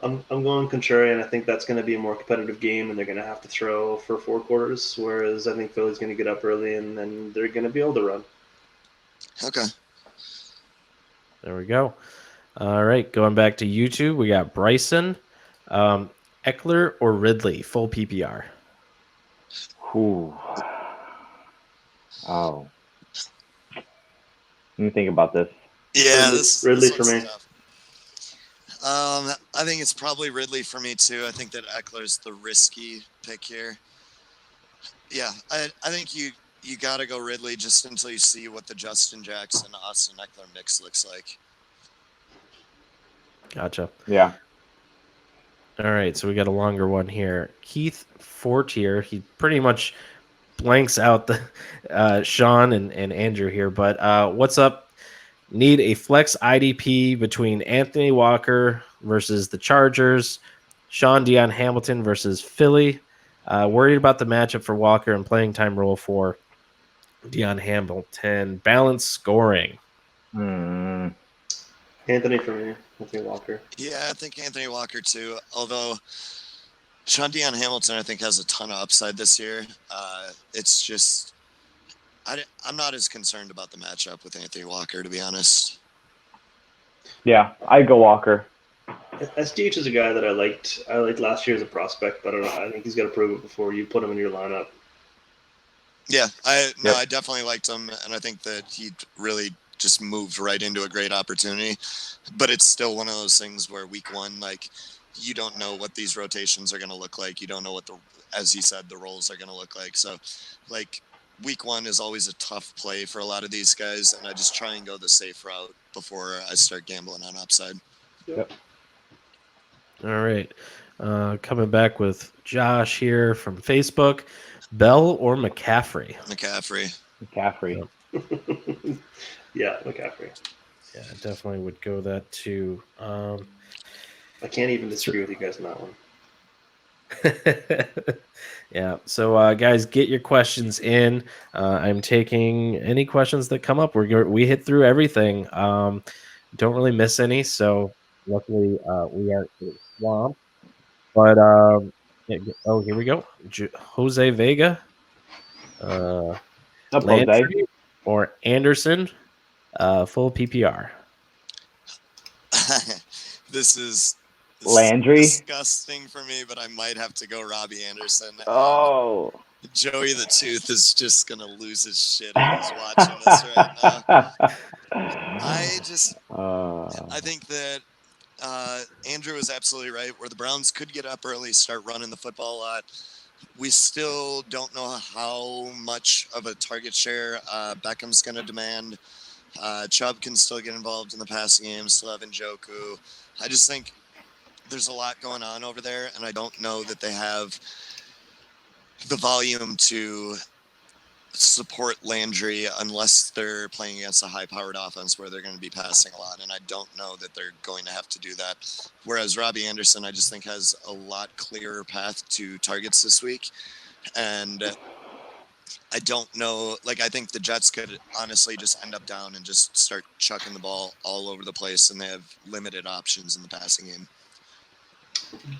I'm going contrarian. I think that's going to be a more competitive game, and they're going to have to throw for 4 quarters, whereas I think Philly's going to get up early, and then they're going to be able to run. Okay. There we go. All right, going back to YouTube, we got Bryson, Eckler or Ridley, full PPR. Ooh. Oh. Let me think about this. Yeah, Ridley this for me. tough. I think it's probably Ridley for me too. I think that Eckler's the risky pick here. Yeah, I think you got to go Ridley just until you see what the Justin Jackson, Austin Eckler mix looks like. Gotcha. Yeah. All right, so we got a longer one here. Keith Fortier, he pretty much blanks out the Sean and Andrew here, but what's up? Need a flex IDP between Anthony Walker versus the Chargers, Sean Dion Hamilton versus Philly. Worried about the matchup for Walker and playing time role for Dion Hamilton. Balanced scoring. Anthony for me. Anthony Walker. Yeah, I think Anthony Walker too. Although Sean Dion Hamilton, I think, has a ton of upside this year. It's just I'm not as concerned about the matchup with Anthony Walker, to be honest. Yeah, I'd go Walker. SDH is a guy that I liked. I liked last year as a prospect, but I don't know. I think he's got to prove it before you put him in your lineup. Yeah, I definitely liked him, and I think that he really just moved right into a great opportunity. But it's still one of those things where week one, like, you don't know what these rotations are going to look like. You don't know what as he said, the roles are going to look like. So, like, week one is always a tough play for a lot of these guys, and I just try and go the safe route before I start gambling on upside. Yep. All right. Coming back with Josh here from Facebook. Bell or McCaffrey? McCaffrey. Yeah, McCaffrey. Yeah, I definitely would go that too. I can't even disagree with you guys on that one. Yeah. So, guys, get your questions in. I'm taking any questions that come up. We hit through everything. Don't really miss any. So luckily, we are swamped. But here we go. Jose Vega, Up, Landry, Jose. or Anderson, full PPR. This is Landry. disgusting for me, but I might have to go Robbie Anderson. Oh. Joey the Tooth is just gonna lose his shit if he's watching this right now. I think that Andrew is absolutely right. Where the Browns could get up early, start running the football a lot. We still don't know how much of a target share Beckham's going to demand. Chubb can still get involved in the passing game, still have Njoku. I just think there's a lot going on over there, and I don't know that they have the volume to support Landry unless they're playing against a high-powered offense where they're going to be passing a lot, and I don't know that they're going to have to do that. Whereas Robbie Anderson, I just think, has a lot clearer path to targets this week, and I don't know. Like, I think the Jets could honestly just end up down and just start chucking the ball all over the place, and they have limited options in the passing game.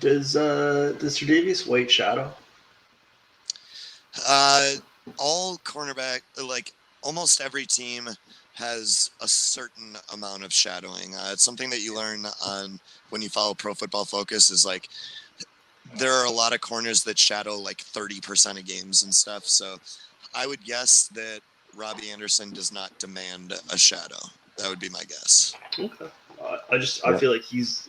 Does Tre'Davious White shadow? All cornerback, like almost every team has a certain amount of shadowing. It's something that you learn on when you follow Pro Football Focus is like there are a lot of corners that shadow like 30% of games and stuff. So I would guess that Robbie Anderson does not demand a shadow. That would be my guess. Okay. I feel like he's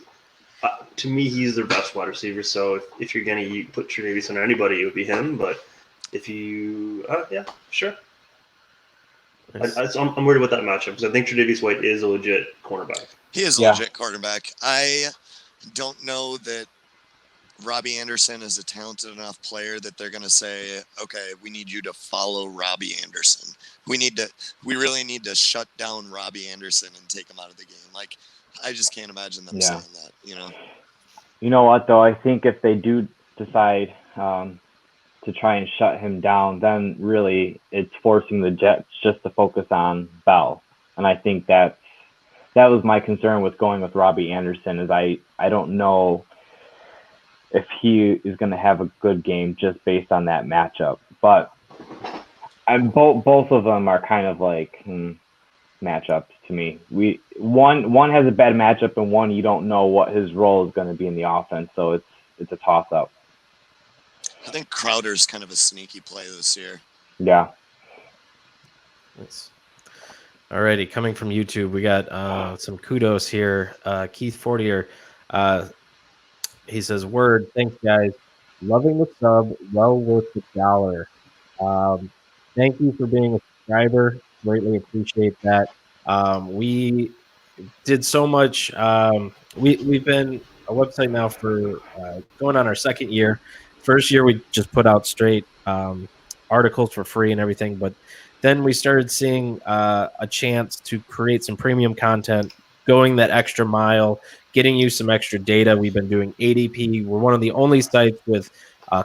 to me he's their best wide receiver. So if you're gonna put Tre'Davious on anybody, it would be him. But if you, yeah, sure. Nice. I'm worried about that matchup because I think Tre'Davious White is a legit cornerback. He is a legit quarterback. I don't know that Robbie Anderson is a talented enough player that they're going to say, okay, we need you to follow Robbie Anderson. We really need to shut down Robbie Anderson and take him out of the game. Like, I just can't imagine them saying that, you know? You know what, though? I think if they do decide to try and shut him down, then really it's forcing the Jets just to focus on Bell. And I think that was my concern with going with Robbie Anderson is I don't know if he is going to have a good game just based on that matchup. But both of them are kind of like matchups to me. One has a bad matchup and one you don't know what his role is going to be in the offense, so it's a toss-up. I think Crowder's kind of a sneaky play this year. Yeah. Nice. Alrighty, coming from YouTube, we got some kudos here. Keith Fortier, he says, "Word, thanks guys. Loving the sub, well worth the dollar. Thank you for being a subscriber. Greatly appreciate that. We did so much. We've been a website now for going on our second year. First year, we just put out straight articles for free and everything, but then we started seeing a chance to create some premium content, going that extra mile, getting you some extra data. We've been doing ADP. We're one of the only sites with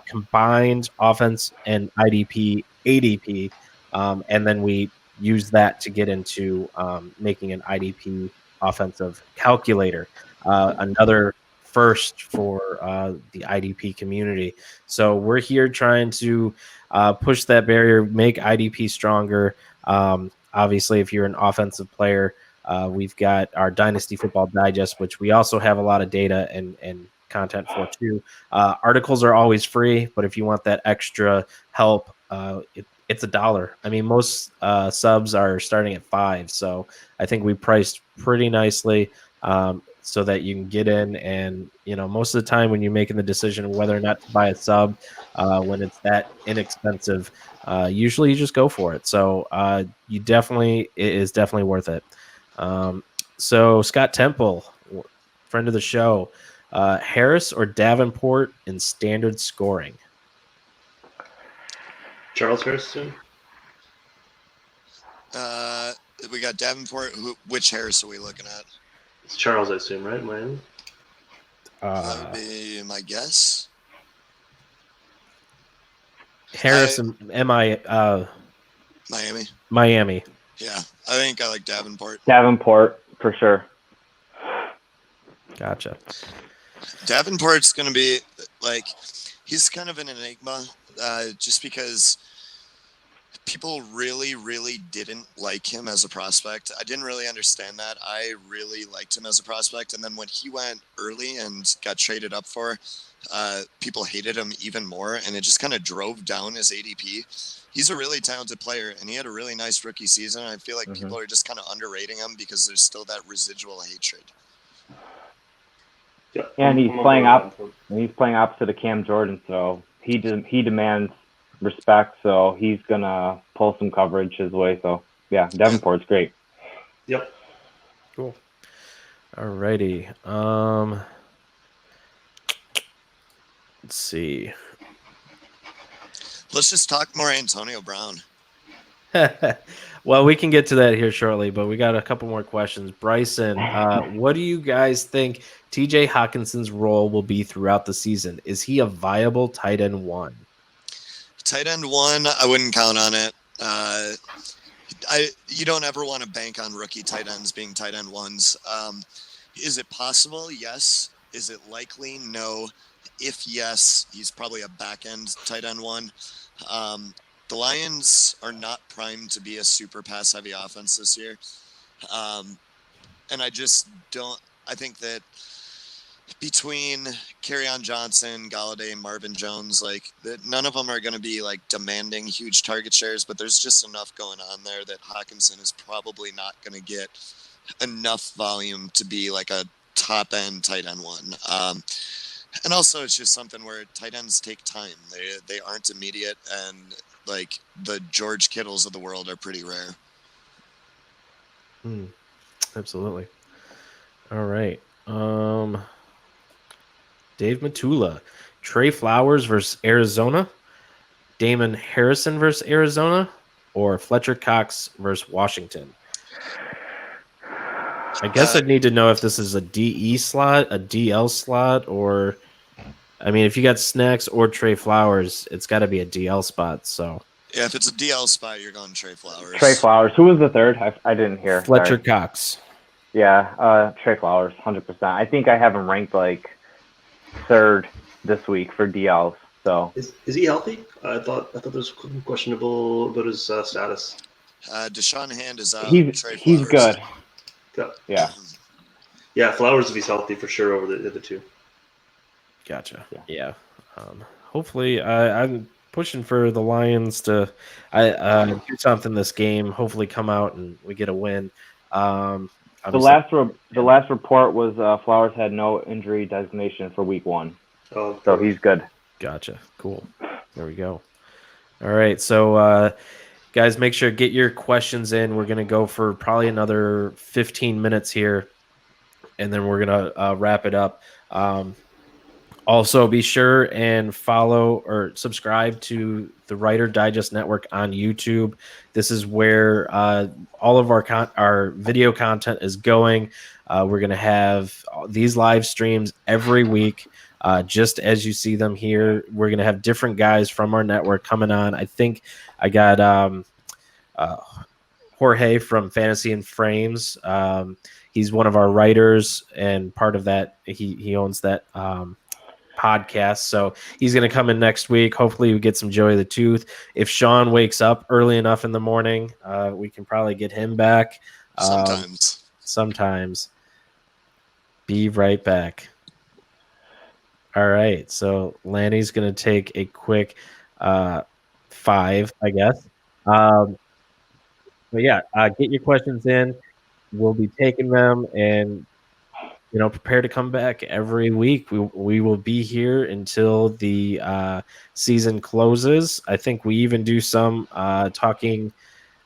combined offense and IDP, ADP, and then we use that to get into making an IDP offensive calculator, another first for the IDP community. So we're here trying to push that barrier, make IDP stronger. Obviously, if you're an offensive player, we've got our Dynasty Football Digest, which we also have a lot of data and content for too. Articles are always free, but if you want that extra help, it's $1. I mean, most subs are starting at $5, so I think we priced pretty nicely so that you can get in. And most of the time when you're making the decision of whether or not to buy a sub, when it's that inexpensive, usually you just go for it. So it is definitely worth it. So Scott Temple, friend of the show, Harris or Davenport in standard scoring? Charles Harris soon. We got Davenport. Which Harris are we looking at? It's Charles, I assume, right? Miami. That would be my guess. Harris and Miami. Miami. Yeah, I think I like Davenport. Davenport for sure. Gotcha. Davenport's going to be like, he's kind of an enigma, just because people really, really didn't like him as a prospect. I didn't really understand that. I really liked him as a prospect, and then when he went early and got traded up for, people hated him even more, and it just kind of drove down his ADP. He's a really talented player, and he had a really nice rookie season. I feel like people are just kind of underrating him because there's still that residual hatred. Yeah, and he's playing opposite of Cam Jordan, so he demands respect. So he's gonna pull some coverage his way. So yeah, Davenport's great. Yep. Cool. Alrighty. Let's see. Let's just talk more Antonio Brown. Well, we can get to that here shortly, but we got a couple more questions. Bryson, what do you guys think TJ Hawkinson's role will be throughout the season? Is he a viable tight end one? Tight end one, I wouldn't count on it. You don't ever want to bank on rookie tight ends being tight end ones. Is it possible? Yes. Is it likely? No. If yes, he's probably a back end tight end one. The Lions are not primed to be a super pass heavy offense this year. And I just don't. I think that between Kerryon Johnson, Galladay, Marvin Jones, none of them are going to be demanding huge target shares, but there's just enough going on there that Hawkinson is probably not going to get enough volume to be a top end tight end one. And also it's just something where tight ends take time. They aren't immediate, and the George Kittles of the world are pretty rare. Absolutely. All right. Dave Matula, Trey Flowers versus Arizona, Damon Harrison versus Arizona, or Fletcher Cox versus Washington? I guess I'd need to know if this is a DE slot, a DL slot, or I mean, if you got Snacks or Trey Flowers, it's got to be a DL spot. So yeah, if it's a DL spot, you're going Trey Flowers. Trey Flowers. Who was the third? I didn't hear. Fletcher Cox. Yeah, Trey Flowers, 100%. I think I have him ranked third this week for DLs. So is he healthy? I thought there was questionable about his status. Deshaun Hand is out. He's good. Yeah. Yeah, Flowers if he's healthy for sure over the other two. Gotcha. Yeah. Hopefully, I'm pushing for the Lions to do something this game. Hopefully, come out and we get a win. The last report was Flowers had no injury designation for week 1. Oh, so he's good. Gotcha. Cool. There we go. All right. So, guys, make sure to get your questions in. We're going to go for probably another 15 minutes here, and then we're going to wrap it up. Also, be sure and follow or subscribe to the Writer Digest Network on YouTube. This is where all of our video content is going. We're going to have these live streams every week, just as you see them here. We're going to have different guys from our network coming on. I think I got Jorge from Fantasy and Frames. He's one of our writers, and part of that, he owns that podcast, so he's going to come in next week. Hopefully we get some Joey the Tooth. If Sean wakes up early enough in the morning, we can probably get him back. Sometimes. Be right back. All right, so Lanny's going to take a quick 5, I guess. But yeah, get your questions in. We'll be taking them, and prepare to come back every week. We will be here until the season closes. I think we even do some talking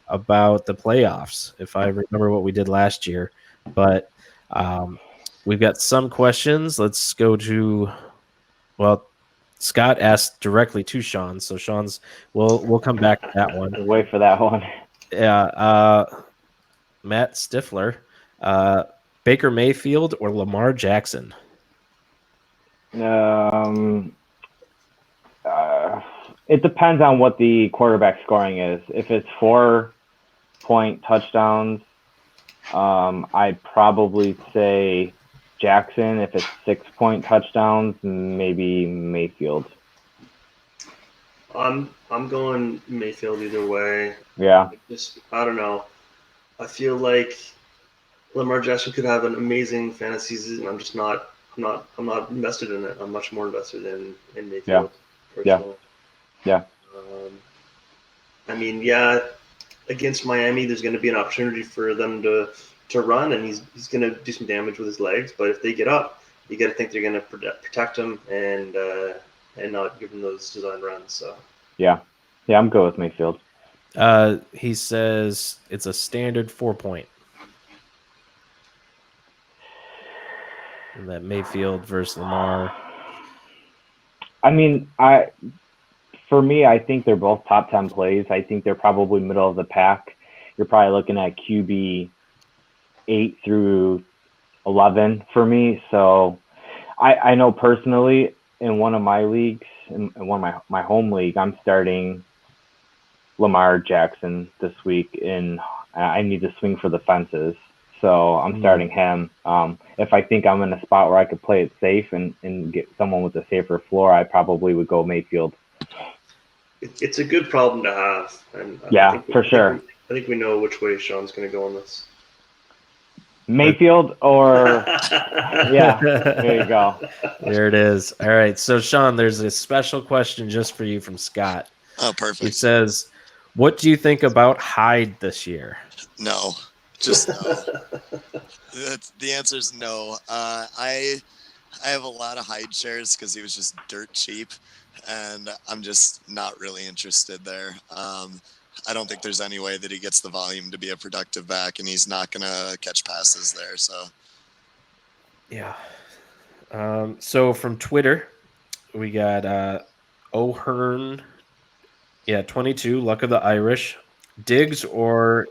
about the playoffs, if I remember what we did last year. But we've got some questions. Let's go to, well, Scott asked directly to Sean, so Sean's we'll come back to that one. Wait for that one. Yeah, Matt Stifler, Baker Mayfield or Lamar Jackson? It depends on what the quarterback scoring is. If it's 4-point touchdowns, I'd probably say Jackson. If it's 6-point touchdowns, maybe Mayfield. I'm going Mayfield either way. Yeah. I don't know. I feel like Lamar Jackson could have an amazing fantasy season. I'm just not. I'm not invested in it. I'm much more invested in Mayfield. Personally. Yeah. I mean, against Miami, there's going to be an opportunity for them to run, and he's going to do some damage with his legs. But if they get up, you got to think they're going to protect him and not give him those design runs. So yeah, I'm good with Mayfield. He says it's a standard 4-point. And that Mayfield versus Lamar. I mean, for me, I think they're both top 10 plays. I think they're probably middle of the pack. You're probably looking at QB 8 through 11 for me. So I know personally in one of my leagues, in one of my home league, I'm starting Lamar Jackson this week, and I need to swing for the fences. So I'm starting him. If I think I'm in a spot where I could play it safe and get someone with a safer floor, I probably would go Mayfield. It's a good problem to have. And for sure. I think we know which way Sean's going to go on this. Mayfield or yeah, there you go. There it is. All right. So Sean, there's a special question just for you from Scott. Oh, perfect. He says, what do you think about Hyde this year? No. Just no. The answer is no. I have a lot of Hyde shares because he was just dirt cheap, and I'm just not really interested there. I don't think there's any way that he gets the volume to be a productive back, and he's not going to catch passes there. So, yeah. So from Twitter, we got O'Hearn, 22, Luck of the Irish, Diggs or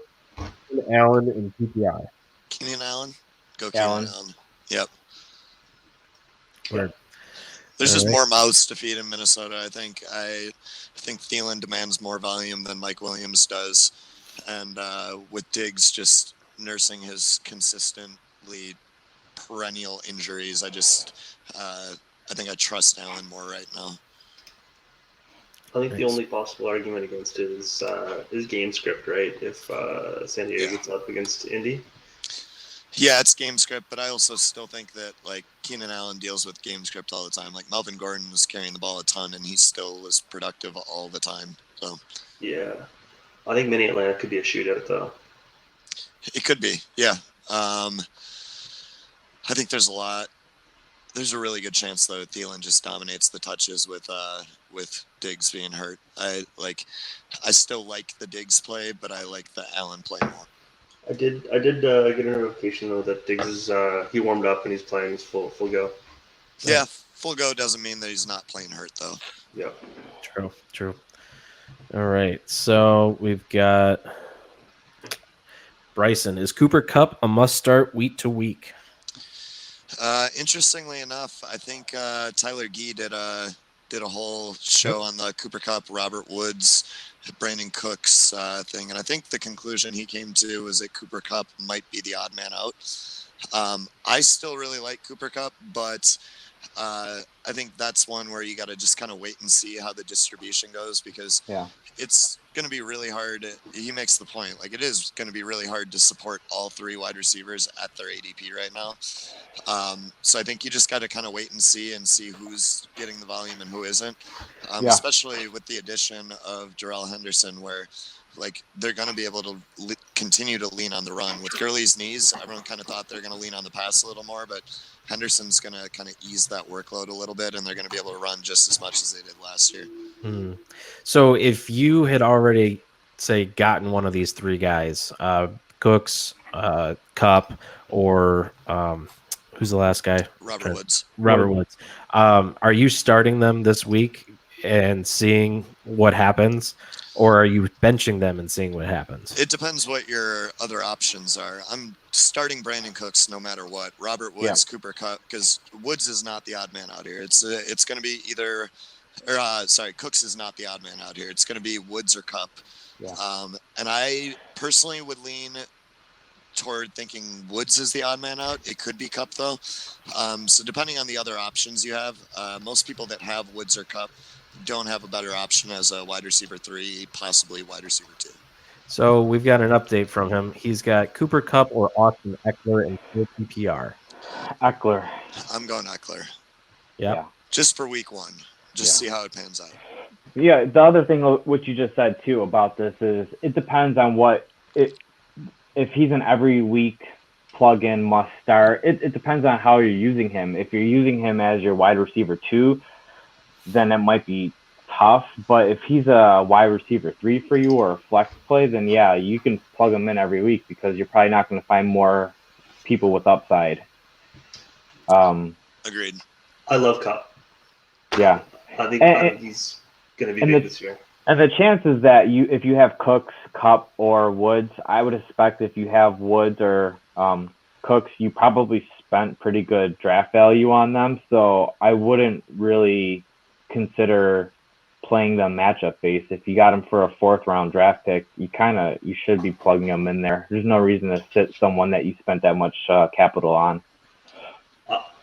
Allen in PPI. Keenan Allen, go Allen. Keenan Allen. Yep. Word. There's just more mouths to feed in Minnesota. I think Thielen demands more volume than Mike Williams does, and with Diggs just nursing his consistently perennial injuries, I think I trust Allen more right now. I think the only possible argument against it is game script, right? If San Diego gets up against Indy. Yeah, it's game script, but I also still think that like Keenan Allen deals with game script all the time. Like Melvin Gordon was carrying the ball a ton, and he still was productive all the time. So yeah, I think mini Atlanta could be a shootout though. It could be, yeah. I think there's a really good chance though Thielen just dominates the touches with Diggs being hurt. I still like the Diggs play, but I like the Allen play more. I did get a notification though that Diggs is he warmed up and he's playing. He's full go. Yeah, full go doesn't mean that he's not playing hurt though. Yeah. True. All right, so we've got Bryson. Is Cooper Kupp a must start week to week? Interestingly enough, I think Tyler Gee did a whole show on the Cooper Kupp, Robert Woods, Brandon Cooks thing, and I think the conclusion he came to was that Cooper Kupp might be the odd man out. I still really like Cooper Kupp, but I think that's one where you got to just kind of wait and see how the distribution goes, because it's going to be really hard. He makes the point. Like, it is going to be really hard to support all 3 wide receivers at their ADP right now. So I think you just got to kind of wait and see who's getting the volume and who isn't. Especially with the addition of Jarrell Henderson, where like they're going to be able to continue to lean on the run. With Gurley's knees, everyone kind of thought they're going to lean on the pass a little more, but Henderson's going to kind of ease that workload a little bit, and they're going to be able to run just as much as they did last year. So if you had already, say, gotten one of these 3 guys, Cooks, Cup, or who's the last guy? Robert Woods. Robert Woods. Are you starting them this week and seeing what happens, or are you benching them and seeing what happens? It depends what your other options are. I'm starting Brandon Cooks no matter what. Robert Woods, Cooper Kupp, because Woods is not the odd man out here. It's going to be either, Cooks is not the odd man out here. It's going to be Woods or Kupp. And I personally would lean toward thinking Woods is the odd man out. It could be Kupp though. So depending on the other options you have, most people that have Woods or Kupp don't have a better option as a wide receiver 3, possibly wide receiver 2. So we've got an update from him. He's got Cooper Kupp or Austin Eckler in PPR. Eckler. I'm going Eckler. Yeah. Just for week 1. Just see how it pans out. Yeah, the other thing what you just said too about this is it depends on if he's an every week plug-in must start. It depends on how you're using him. If you're using him as your wide receiver 2, then it might be tough. But if he's a wide receiver 3 for you or a flex play, then yeah, you can plug him in every week because you're probably not going to find more people with upside. Agreed. I love Kupp. Yeah. I think he's going to be big this year. And the chances that if you have Cooks, Kupp, or Woods, I would expect if you have Woods or Cooks, you probably spent pretty good draft value on them. So I wouldn't really consider playing them matchup based. If you got them for a 4th round draft pick, you should be plugging them in there. There's no reason to sit someone that you spent that much capital on.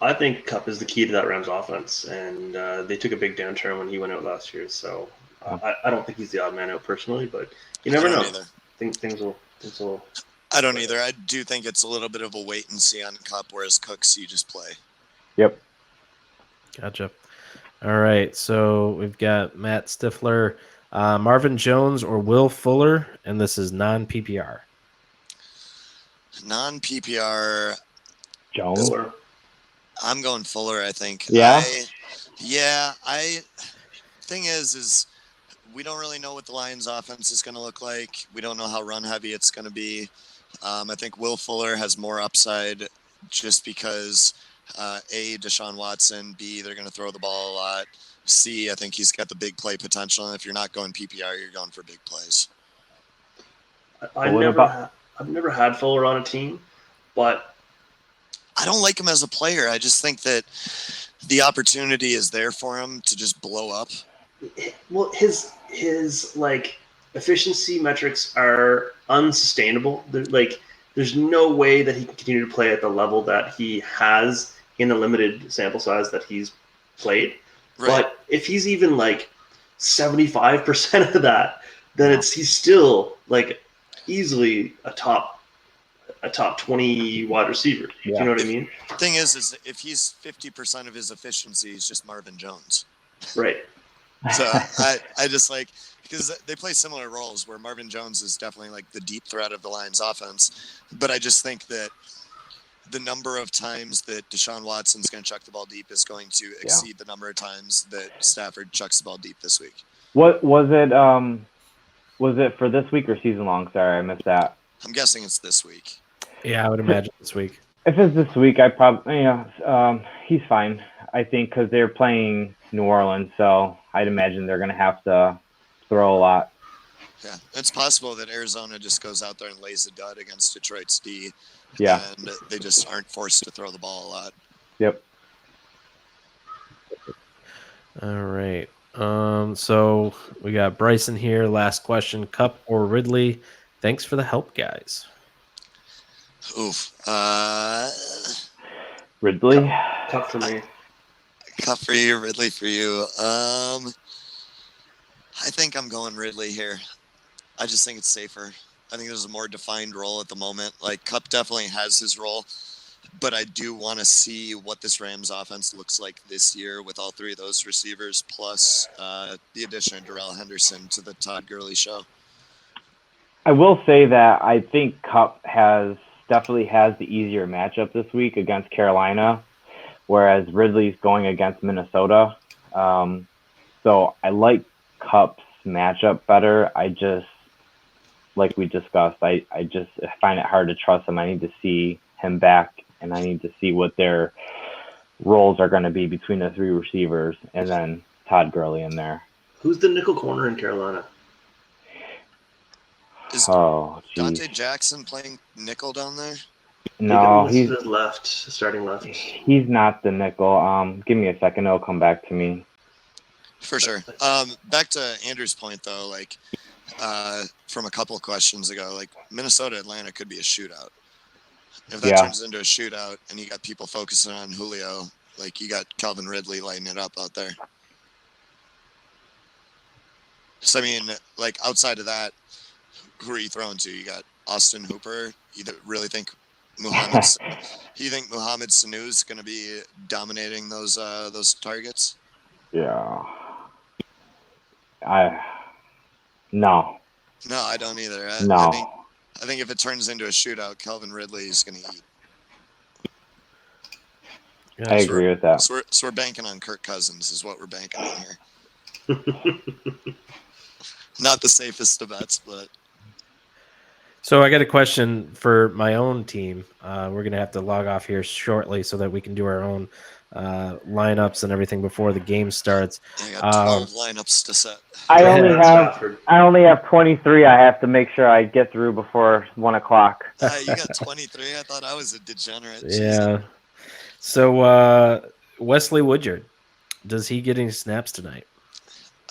I think Kupp is the key to that Rams offense, and they took a big downturn when he went out last year. So I don't think he's the odd man out personally, but you never know. Things will. I don't either. I do think it's a little bit of a wait and see on Kupp, whereas Cooks you just play. Yep. Gotcha. All right, so we've got Matt Stifler, Marvin Jones or Will Fuller, and this is non-PPR. Non-PPR. Jones. I'm going Fuller, I think. Yeah? Thing is we don't really know what the Lions offense is going to look like. We don't know how run heavy it's going to be. I think Will Fuller has more upside just because A, Deshaun Watson, B, they're going to throw the ball a lot. C, I think he's got the big play potential. And if you're not going PPR, you're going for big plays. I've never had Fuller on a team, but I don't like him as a player. I just think that the opportunity is there for him to just blow up. Well, his like efficiency metrics are unsustainable. There's no way that he can continue to play at the level that he has in the limited sample size that he's played. Right. But if he's even like 75% of that, then he's still like easily a top 20 wide receiver. Yeah. You know what I mean? The thing is if he's 50% of his efficiency, he's just Marvin Jones. Right. So I just like, because they play similar roles where Marvin Jones is definitely like the deep threat of the Lions offense. But I just think that the number of times that Deshaun Watson's going to chuck the ball deep is going to exceed the number of times that Stafford chucks the ball deep this week. What was it? Was it for this week or season long? Sorry, I missed that. I'm guessing it's this week. Yeah, I would imagine this week. If it's this week, I probably he's fine. I think because they're playing New Orleans, so I'd imagine they're going to have to throw a lot. Yeah, it's possible that Arizona just goes out there and lays a dud against Detroit's D. Yeah. And they just aren't forced to throw the ball a lot. Yep. All right. So we got Bryson here. Last question: Kupp or Ridley? Thanks for the help, guys. Oof. Ridley. Kupp for me. Kupp for you, Ridley for you. I think I'm going Ridley here. I just think it's safer. I think there's a more defined role at the moment. Like Cup definitely has his role, but I do want to see what this Rams offense looks like this year with all three of those receivers, plus the addition of Darrell Henderson to the Todd Gurley show. I will say that I think Cup definitely has the easier matchup this week against Carolina, whereas Ridley's going against Minnesota. So I like Cup's matchup better. I just, like we discussed, I just find it hard to trust him. I need to see him back, and I need to see what their roles are going to be between the three receivers, and then Todd Gurley in there. Who's the nickel corner in Carolina? Is Oh, Dante geez. Jackson playing nickel down there? No, he's left, starting left. he's not the nickel. Give me a second; it'll come back to me. For sure. Back to Andrew's point, though, like from a couple of questions ago, like Minnesota Atlanta could be a shootout. If that turns into a shootout and you got people focusing on Julio, like you got Calvin Ridley lighting it up out there. So I mean, like outside of that, who are you throwing to? You got Austin Hooper. You really think Muhammad Sanu is going to be dominating those targets? Yeah. No, No. I don't either. No. I think if it turns into a shootout, Calvin Ridley is going to eat. Yeah, I agree with that. So we're banking on Kirk Cousins is what we're banking on here. Not the safest of bets, but. So I got a question for my own team. We're going to have to log off here shortly so that we can do our own lineups and everything before the game starts. I got 12 lineups to set. I only have 23. I have to make sure I get through before 1 o'clock. You got 23? I thought I was a degenerate. Yeah. So Wesley Woodyard, does he get any snaps tonight?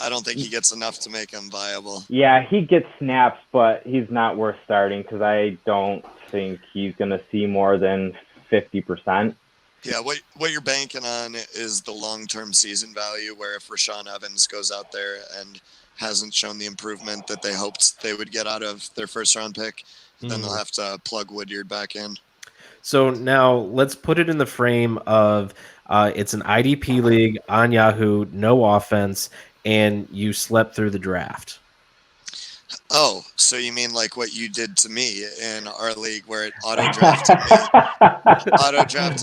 I don't think he gets enough to make him viable. Yeah, he gets snaps, but he's not worth starting because I don't think he's going to see more than 50%. Yeah, what you're banking on is the long-term season value, where if Rashaan Evans goes out there and hasn't shown the improvement that they hoped they would get out of their first-round pick, then they'll have to plug Woodyard back in. So now let's put it in the frame of it's an IDP league on Yahoo, no offense, and you slept through the draft. Oh, so you mean like what you did to me in our league where it auto-drafted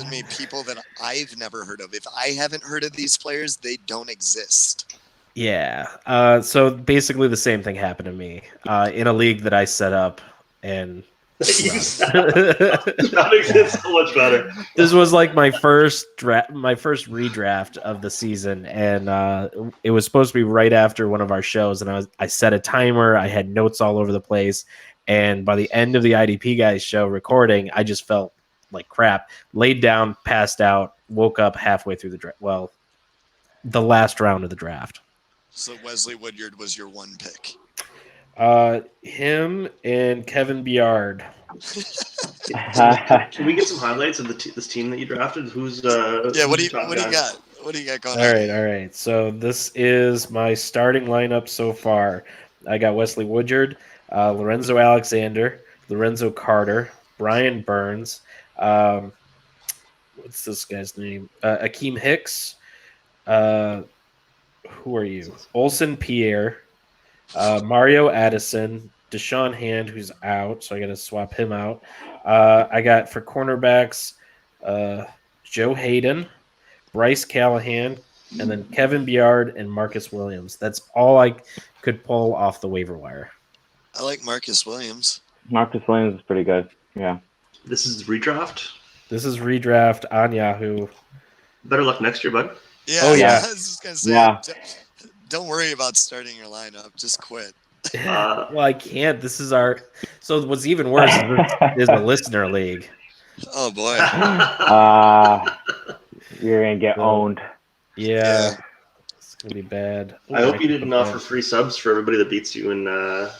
me people that I've never heard of. If I haven't heard of these players, they don't exist. Yeah. So basically the same thing happened to me in a league that I set up and that makes it so much better. This was like my first redraft of the season, and it was supposed to be right after one of our shows. And I set a timer. I had notes all over the place, and by the end of the IDP guys show recording, I just felt like crap. Laid down, passed out, woke up halfway through the draft. Well, the last round of the draft. So Wesley Woodyard was your one pick. Him and Kevin Byard. Can we get some highlights of this team that you drafted? Who's yeah? What do you got? What do you got going on? All right. So this is my starting lineup so far. I got Wesley Woodyard, Lorenzo Alexander, Lorenzo Carter, Brian Burns. What's this guy's name? Akeem Hicks. Who are you? Olsen Pierre. Mario Addison, Deshaun Hand, who's out, so I got to swap him out. I got for cornerbacks Joe Hayden, Bryce Callahan, and then Kevin Byard and Marcus Williams. That's all I could pull off the waiver wire. I like Marcus Williams. Marcus Williams is pretty good. Yeah. This is redraft? This is redraft on Yahoo. Better luck next year, bud. Yeah. Oh, yeah. I was just going to say, don't worry about starting your lineup. Just quit. Well, I can't. This is our. So what's even worse is a listener league. Oh boy. You're gonna get owned. Yeah. It's gonna be bad. I hope you didn't offer free subs for everybody that beats you. And oh,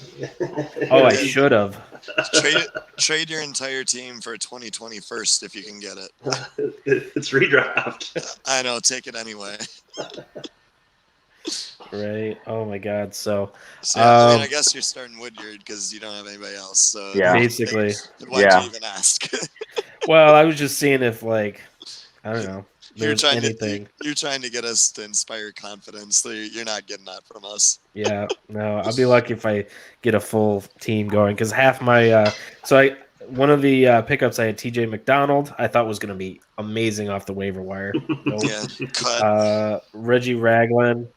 I should have. Trade your entire team for a 2020 first if you can get it. It's redraft. I know. Take it anyway. Right. Oh my God. So, So yeah, I mean, I um, guess you're starting Woodyard because you don't have anybody else. So Yeah. basically, why'd you Yeah. even ask? well, I was just seeing if like I don't know, You're there's trying to anything. you're trying to get us to inspire confidence. So you're not getting that from us. Yeah, no, I'll be lucky if I get a full team going because half my one of the pickups I had TJ McDonald I thought was going to be amazing off the waiver wire. Nope. Yeah, cut. Reggie Ragland,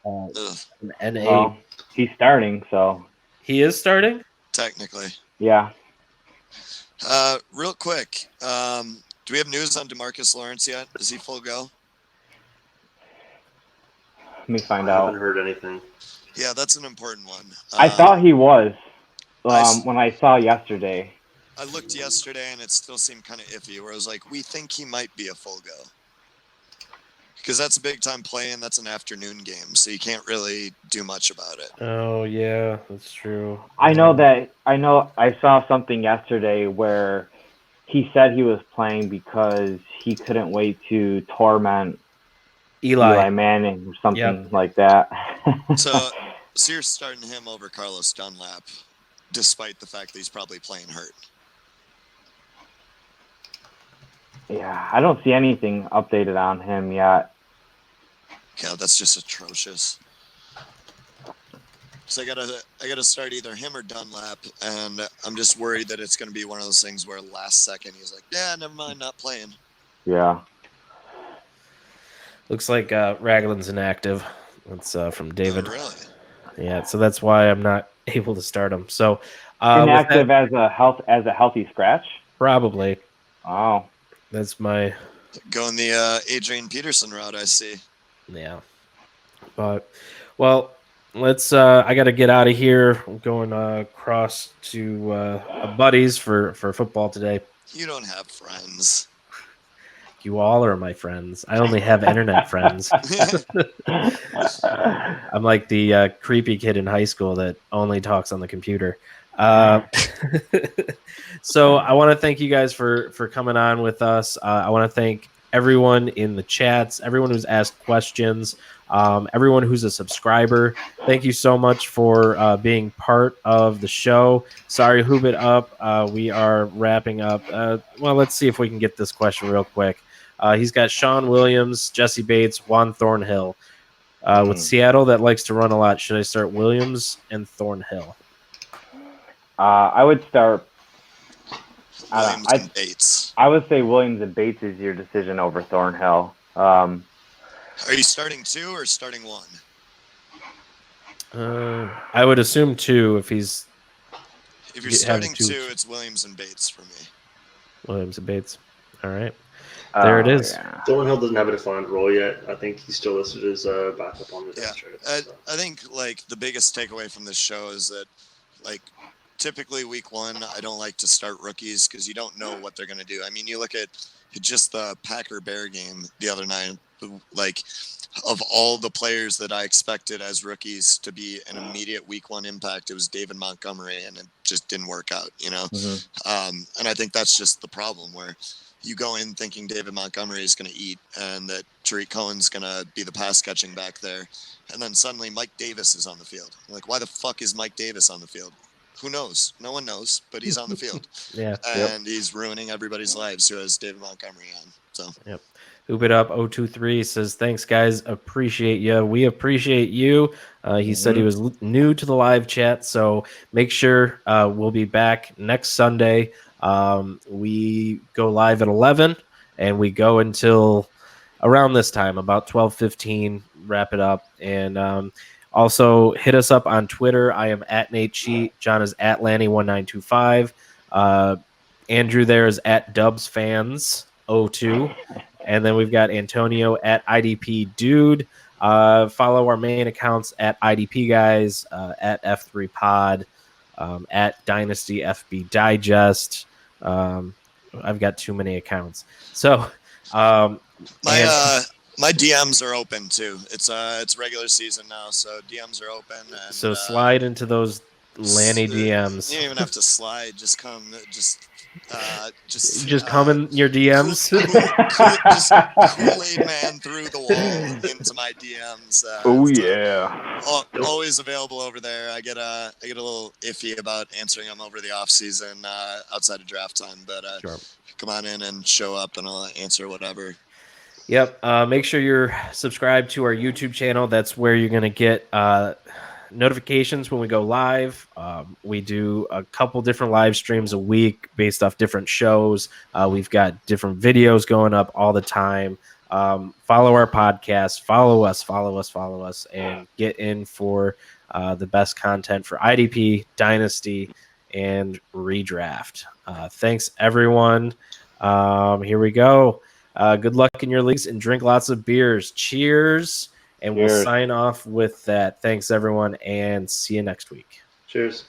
Ugh, an NA. Well, he's starting, so He is starting. technically. yeah. Real quick, do we have news on DeMarcus Lawrence yet? Is he full go? Let me find I haven't out. heard anything. Yeah, that's an important one. I thought he was I- when I saw yesterday. I looked yesterday and it still seemed kind of iffy. Where I was like, we think he might be a full go. Because that's a big time play and that's an afternoon game, so you can't really do much about it. Oh yeah, that's true. I know I saw something yesterday where he said he was playing because he couldn't wait to torment Eli Manning or something like that. So you're starting him over Carlos Dunlap, despite the fact that he's probably playing hurt. Yeah, I don't see anything updated on him yet. Yeah, that's just atrocious. So I gotta start either him or Dunlap, and I'm just worried that it's gonna be one of those things where last second he's like, yeah, never mind, not playing. Yeah. Looks like Ragland's inactive. That's from David. Oh, really? Yeah, so that's why I'm not able to start him. So inactive as a healthy scratch. Probably. Oh, that's my going the Adrian Peterson route. I see. Yeah, but well, let's. I got to get out of here. I'm going across to a buddies for football today. You don't have friends. You all are my friends. I only have internet friends. I'm like the creepy kid in high school that only talks on the computer. So I want to thank you guys for coming on with us. I want to thank everyone in the chats, everyone who's asked questions, everyone who's a subscriber. Thank you so much for being part of the show. Sorry, Hoop It Up. We are wrapping up. Well, let's see if we can get this question real quick. He's got Sean Williams, Jesse Bates, Juan Thornhill. With Seattle that likes to run a lot, should I start Williams and Thornhill? I would start Williams and Bates. I would say Williams and Bates is your decision over Thornhill. Are you starting 2 or starting 1? I would assume 2 if he's. If you're starting 2, it's Williams and Bates for me. Williams and Bates. All right. There it is. Yeah. Thornhill doesn't have a defined role yet. I think he's still listed as a backup on the depth chart. I think like the biggest takeaway from this show is that like typically week 1, I don't like to start rookies because you don't know what they're going to do. I mean, you look at just the Packer-Bear game the other night, like of all the players that I expected as rookies to be an immediate week 1 impact, it was David Montgomery, and it just didn't work out, you know? Mm-hmm. And I think that's just the problem where you go in thinking David Montgomery is going to eat and that Tariq Cohen's going to be the pass catching back there. And then suddenly Mike Davis is on the field. Like, why the fuck is Mike Davis on the field? Who knows? No one knows, but he's on the field. Yeah. And he's ruining everybody's lives who has David Montgomery on. So, yep. Hoop It Up 023 says, thanks, guys. Appreciate you. We appreciate you. He said he was new to the live chat, so make sure we'll be back next Sunday. We go live at 11, and we go until around this time, about 12:15, wrap it up. And also hit us up on Twitter. I am at Nate Cheat. John is at Lanny1925. Andrew there is at DubsFans02. And then we've got Antonio at IDP Dude. Follow our main accounts at IDP Guys, at F3 Pod, at Dynasty FB Digest. I've got too many accounts. So my DMs are open too. It's regular season now, so DMs are open. And, so slide into those Lanny You DMs. don't even have to slide. Just come. Just come in your DMs. Just Kool-Aid man through the wall into my DMs. Oh so yeah. always available over there. I get a little iffy about answering them over the off season outside of draft time, but Sure. come on in and show up, and I'll answer whatever. Yep. Make sure you're subscribed to our YouTube channel. That's where you're going to get notifications when we go live. We do a couple different live streams a week based off different shows. We've got different videos going up all the time. Follow our podcast. Follow us, and get in for the best content for IDP, Dynasty, and Redraft. Thanks, everyone. Here we go. Good luck in your leagues and drink lots of beers. Cheers. And we'll Cheers. sign off with that. Thanks, everyone, and see you next week. Cheers.